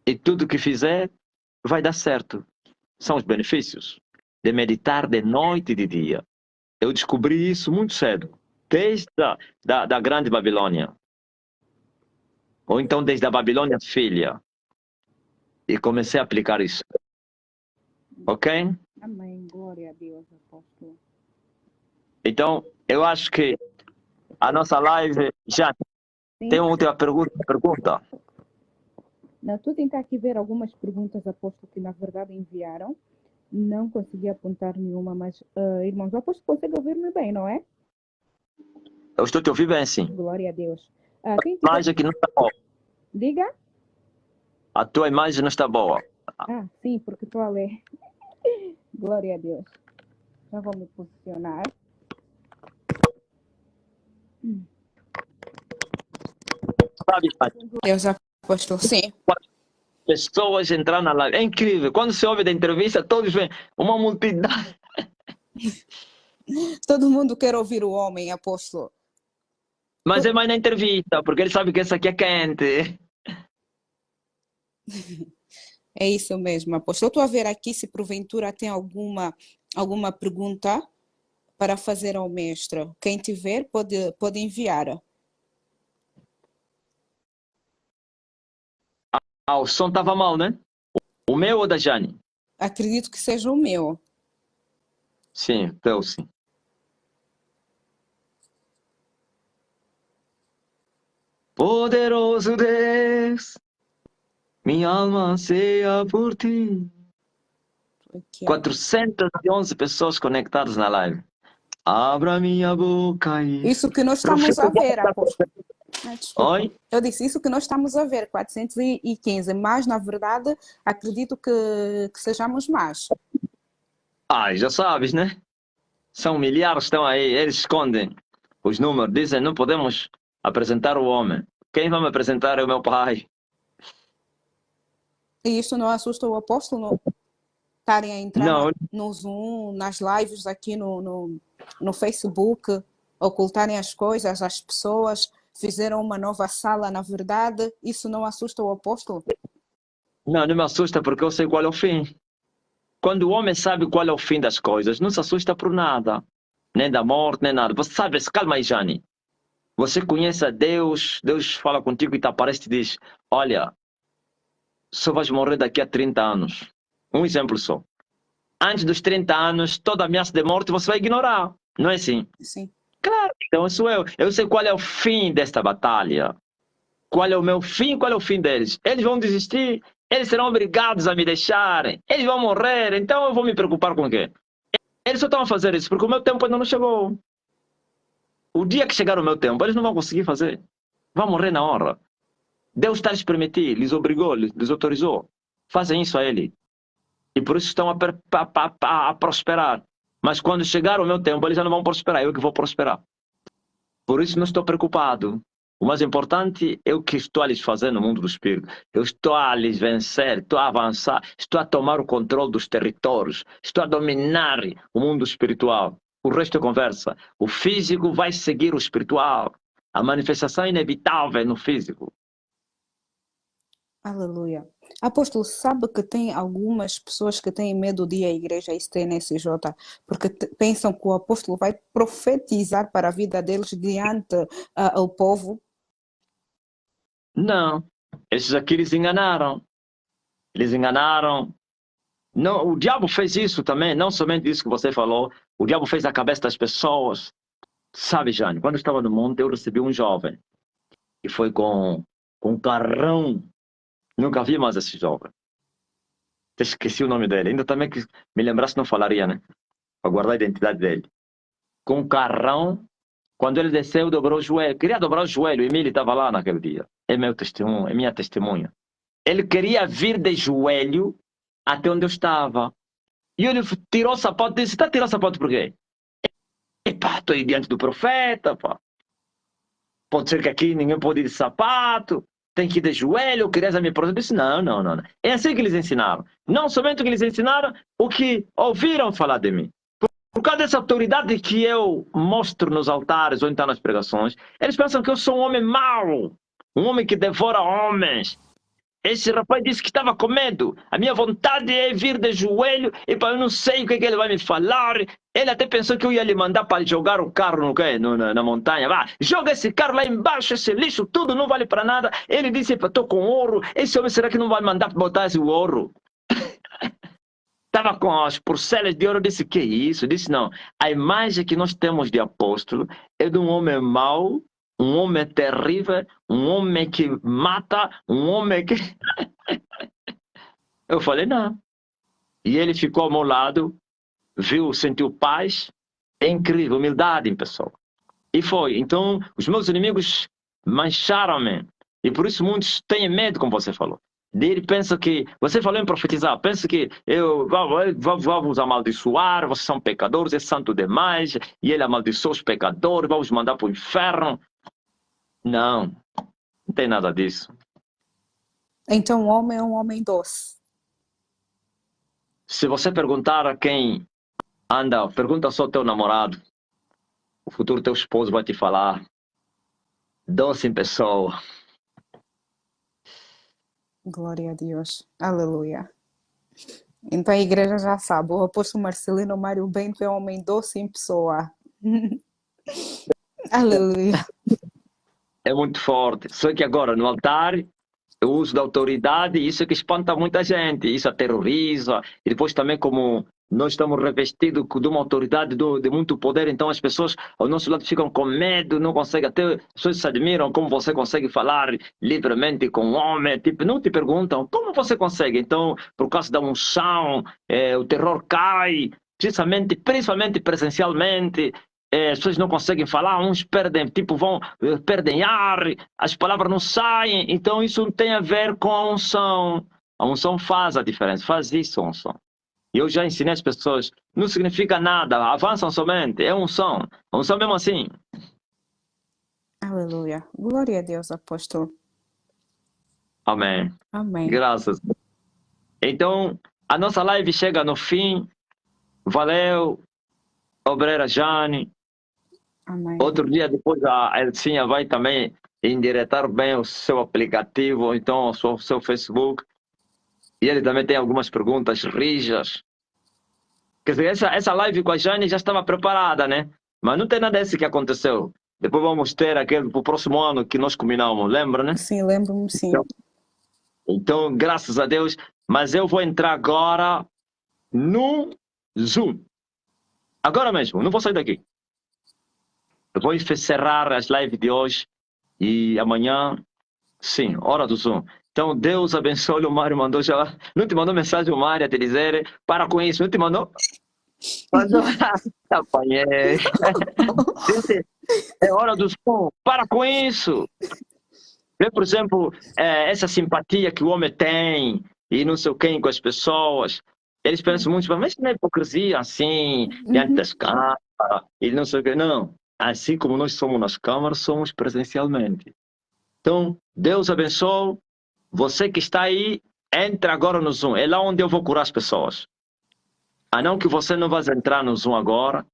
S1: E tudo que fizer vai dar certo. São os benefícios de meditar de noite e de dia. Eu descobri isso muito cedo. Desde da grande Babilônia. Ou então desde a Babilônia filha. E comecei a aplicar isso. Ok?
S2: Amém, glória a Deus, apóstolo.
S1: Então, eu acho que a nossa live já
S2: Sim.
S1: tem uma última pergunta.
S2: Não, estou a tentar aqui ver algumas perguntas, apóstolo, que na verdade enviaram. Não consegui apontar nenhuma, mas, irmãos, o apóstolo consegue ouvir-me bem, não é?
S1: Eu estou te ouvindo bem, sim.
S2: Glória a Deus. Quem
S1: A
S2: tiver...
S1: imagem aqui não está boa.
S2: Diga.
S1: A tua imagem não está boa.
S2: Sim, porque estou a ler. Glória a Deus. Já vou me posicionar.
S1: Sabe,
S2: Deus, apóstolo, sim.
S1: pessoas entraram na live. É incrível. Quando se ouve da entrevista, todos vêm. Uma multidão.
S2: Todo mundo quer ouvir o homem, apóstolo.
S1: Mas é mais na entrevista, porque ele sabe que essa aqui é quente.
S2: É isso mesmo, apóstolo. Eu estou a ver aqui se porventura tem alguma pergunta para fazer ao mestre. Quem tiver pode enviar.
S1: O som estava mal, né? O meu ou da Jane?
S2: Acredito que seja o meu.
S1: Sim, teu sim. Poderoso Deus, minha alma anseia por ti.
S2: Aqui,
S1: 411 pessoas conectadas na live. Abra minha boca e...
S2: Isso que nós estamos a ver, apóstolo. Desculpa.
S1: Oi?
S2: Eu disse isso que nós estamos a ver, 415, mas na verdade acredito que sejamos mais.
S1: Já sabes, né? São milhares que estão aí, eles escondem os números, dizem não podemos apresentar o homem. Quem vai me apresentar é o meu pai.
S2: E isso não assusta o apóstolo? Estarem a entrar
S1: Não.
S2: no Zoom, nas lives aqui no Facebook, ocultarem as coisas, as pessoas, fizeram uma nova sala, na verdade, isso não assusta o apóstolo?
S1: Não me assusta porque eu sei qual é o fim. Quando o homem sabe qual é o fim das coisas, não se assusta por nada. Nem da morte, nem nada. Você sabe, calma aí, Jane. Você conhece a Deus, Deus fala contigo e te aparece e te diz, olha, só vais morrer daqui a 30 anos. Um exemplo só. Antes dos 30 anos, toda ameaça de morte você vai ignorar. Não é assim?
S2: Sim.
S1: Claro, então eu sou eu. Eu sei qual é o fim desta batalha. Qual é o meu fim, qual é o fim deles. Eles vão desistir, eles serão obrigados a me deixarem, eles vão morrer, então eu vou me preocupar com o quê? Eles só estão a fazer isso porque o meu tempo ainda não chegou. O dia que chegar o meu tempo, eles não vão conseguir fazer. Vão morrer na hora. Deus está lhes permitir, lhes obrigou, lhes autorizou. Fazem isso a ele. E por isso estão a prosperar. Mas quando chegar o meu tempo, eles já não vão prosperar. Eu que vou prosperar. Por isso não estou preocupado. O mais importante é o que estou a lhes fazer no mundo do espírito. Eu estou a lhes vencer, estou a avançar, estou a tomar o controle dos territórios, estou a dominar o mundo espiritual. O resto é conversa. O físico vai seguir o espiritual. A manifestação é inevitável no físico.
S2: Aleluia. Apóstolo, sabe que tem algumas pessoas que têm medo de ir à igreja ICNSJ, porque pensam que o apóstolo vai profetizar para a vida deles diante ao povo?
S1: Não. Esses aqui eles enganaram. Eles enganaram. Não, o diabo fez isso também, não somente isso que você falou. O diabo fez a cabeça das pessoas. Sabe, Jane, quando eu estava no monte, eu recebi um jovem que foi com um carrão. Nunca vi mais esse jovem. Esqueci o nome dele. Ainda também que me lembrasse não falaria, né? Para guardar a identidade dele. Com um carrão, quando ele desceu, dobrou o joelho. Queria dobrar o joelho. O Emílio estava lá naquele dia. É meu testemunho, é minha testemunha. Ele queria vir de joelho até onde eu estava. E ele tirou o sapato e disse: está tirando o sapato por quê? Epá, estou aí diante do profeta, pá. Pode ser que aqui ninguém pode ir de sapato, tem que ir de joelho, eu queria a minha profeta. Eu disse: não, não, não. É assim que eles ensinaram. Não somente o que eles ensinaram, o que ouviram falar de mim. Por causa dessa autoridade que eu mostro nos altares ou então nas pregações, eles pensam que eu sou um homem mau, um homem que devora homens. Esse rapaz disse que estava com medo. A minha vontade é vir de joelho e para eu não sei o que ele vai me falar. Ele até pensou que eu ia lhe mandar para jogar o carro na montanha. Vá, joga esse carro lá embaixo, esse lixo, tudo não vale para nada. Ele disse: estou com ouro. Esse homem será que não vai mandar botar esse ouro? Estava com as porcelas de ouro. Eu disse: que isso? Eu disse: não. A imagem que nós temos de apóstolo é de um homem mau, um homem terrível, um homem que mata, um homem que... Eu falei: não. E ele ficou ao meu lado, viu, sentiu paz. É incrível, humildade em pessoa. E foi. Então, os meus inimigos mancharam-me. E por isso muitos têm medo, como você falou. Ele pensa que... Você falou em profetizar. Pensa que eu vou vos amaldiçoar, vocês são pecadores, é santo demais, e ele amaldiçoa os pecadores, vamos mandar para o inferno. Não, não tem nada disso.
S2: Então o homem é um homem doce.
S1: Se você perguntar a quem anda, pergunta só ao teu namorado, o futuro teu esposo vai te falar. Doce em pessoa.
S2: Glória a Deus. Aleluia. Então a igreja já sabe, o apóstolo Marcelino Mário Bento é um homem doce em pessoa. Aleluia.
S1: É muito forte. Só que agora no altar, o uso da autoridade, isso é que espanta muita gente, isso aterroriza. E depois também, como nós estamos revestidos de uma autoridade, de muito poder, então as pessoas ao nosso lado ficam com medo, não conseguem, até as pessoas se admiram como você consegue falar livremente com o homem, tipo, não te perguntam como você consegue. Então, por causa da unção, o terror cai, principalmente presencialmente. As pessoas não conseguem falar, uns perdem, tipo, perdem ar, as palavras não saem, então isso tem a ver com a unção. A unção faz a diferença, faz isso a unção. E eu já ensinei as pessoas, não significa nada, avançam somente, é unção. A unção mesmo assim.
S2: Aleluia. Glória a Deus, apóstolo.
S1: Amém.
S2: Amém.
S1: Graças. Então, a nossa live chega no fim. Valeu, obreira Jane.
S2: Amém.
S1: Outro dia depois a Elcinha vai também endireitar bem o seu aplicativo, então o seu Facebook. E ele também tem algumas perguntas rijas. Quer dizer, essa live com a Jane já estava preparada, né? Mas não tem nada desse que aconteceu. Depois vamos ter aquele pro próximo ano que nós combinamos, lembra, né?
S2: Sim, lembro-me, sim.
S1: Então, graças a Deus. Mas eu vou entrar agora no Zoom. Agora mesmo, não vou sair daqui. Eu vou encerrar as lives de hoje e amanhã, sim, hora do Zoom. Então, Deus abençoe. O Mário mandou já. Não te mandou mensagem, o Mário, a te dizer: para com isso. Não te mandou? Mandou. Apanhei. É hora do Zoom. Para com isso. Vê, por exemplo, essa simpatia que o homem tem e não sei o quem com as pessoas. Eles pensam muito, mas não é hipocrisia assim, diante das câmaras, e não sei o que. Não. Assim como nós somos nas câmaras, somos presencialmente. Então, Deus abençoe. Você que está aí, entre agora no Zoom. É lá onde eu vou curar as pessoas. A não que você não vá entrar no Zoom agora.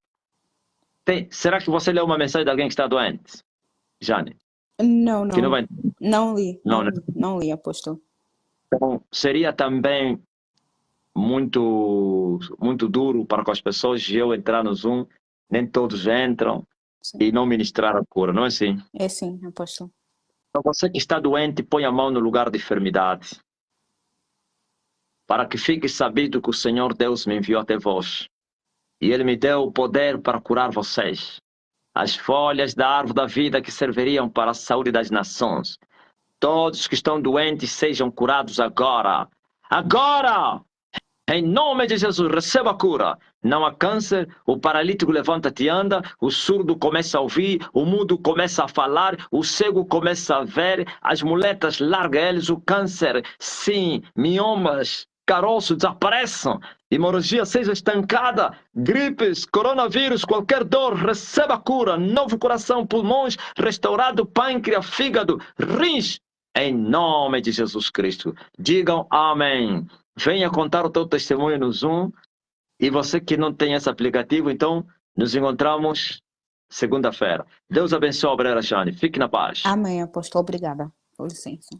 S1: Será que você leu uma mensagem de alguém que está doente? Jane?
S2: Não,
S1: Que não
S2: não.
S1: vai...
S2: Não li,
S1: Não, né?
S2: não li, apóstolo.
S1: Então, seria também muito, muito duro para com as pessoas eu entrar no Zoom, nem todos entram
S2: Sim.
S1: e não ministrar a cura, não é assim?
S2: É sim, apóstolo.
S1: Então, você que está doente, põe a mão no lugar de enfermidade, para que fique sabido que o Senhor Deus me enviou até vós, e Ele me deu o poder para curar vocês. As folhas da árvore da vida que serviriam para a saúde das nações. Todos que estão doentes sejam curados agora. Agora! Em nome de Jesus, receba a cura. Não há câncer, o paralítico levanta-te e anda, o surdo começa a ouvir, o mudo começa a falar, o cego começa a ver, as muletas larga eles, o câncer, sim, miomas, caroços desapareçam, hemorragia seja estancada, gripes, coronavírus, qualquer dor, receba a cura, novo coração, pulmões, restaurado, pâncreas, fígado, rins, em nome de Jesus Cristo. Digam amém. Venha contar o teu testemunho no Zoom. E você que não tem esse aplicativo, então nos encontramos segunda-feira. Deus abençoe a obreira Jane. Fique na paz.
S2: Amém, apóstolo. Obrigada. Com licença.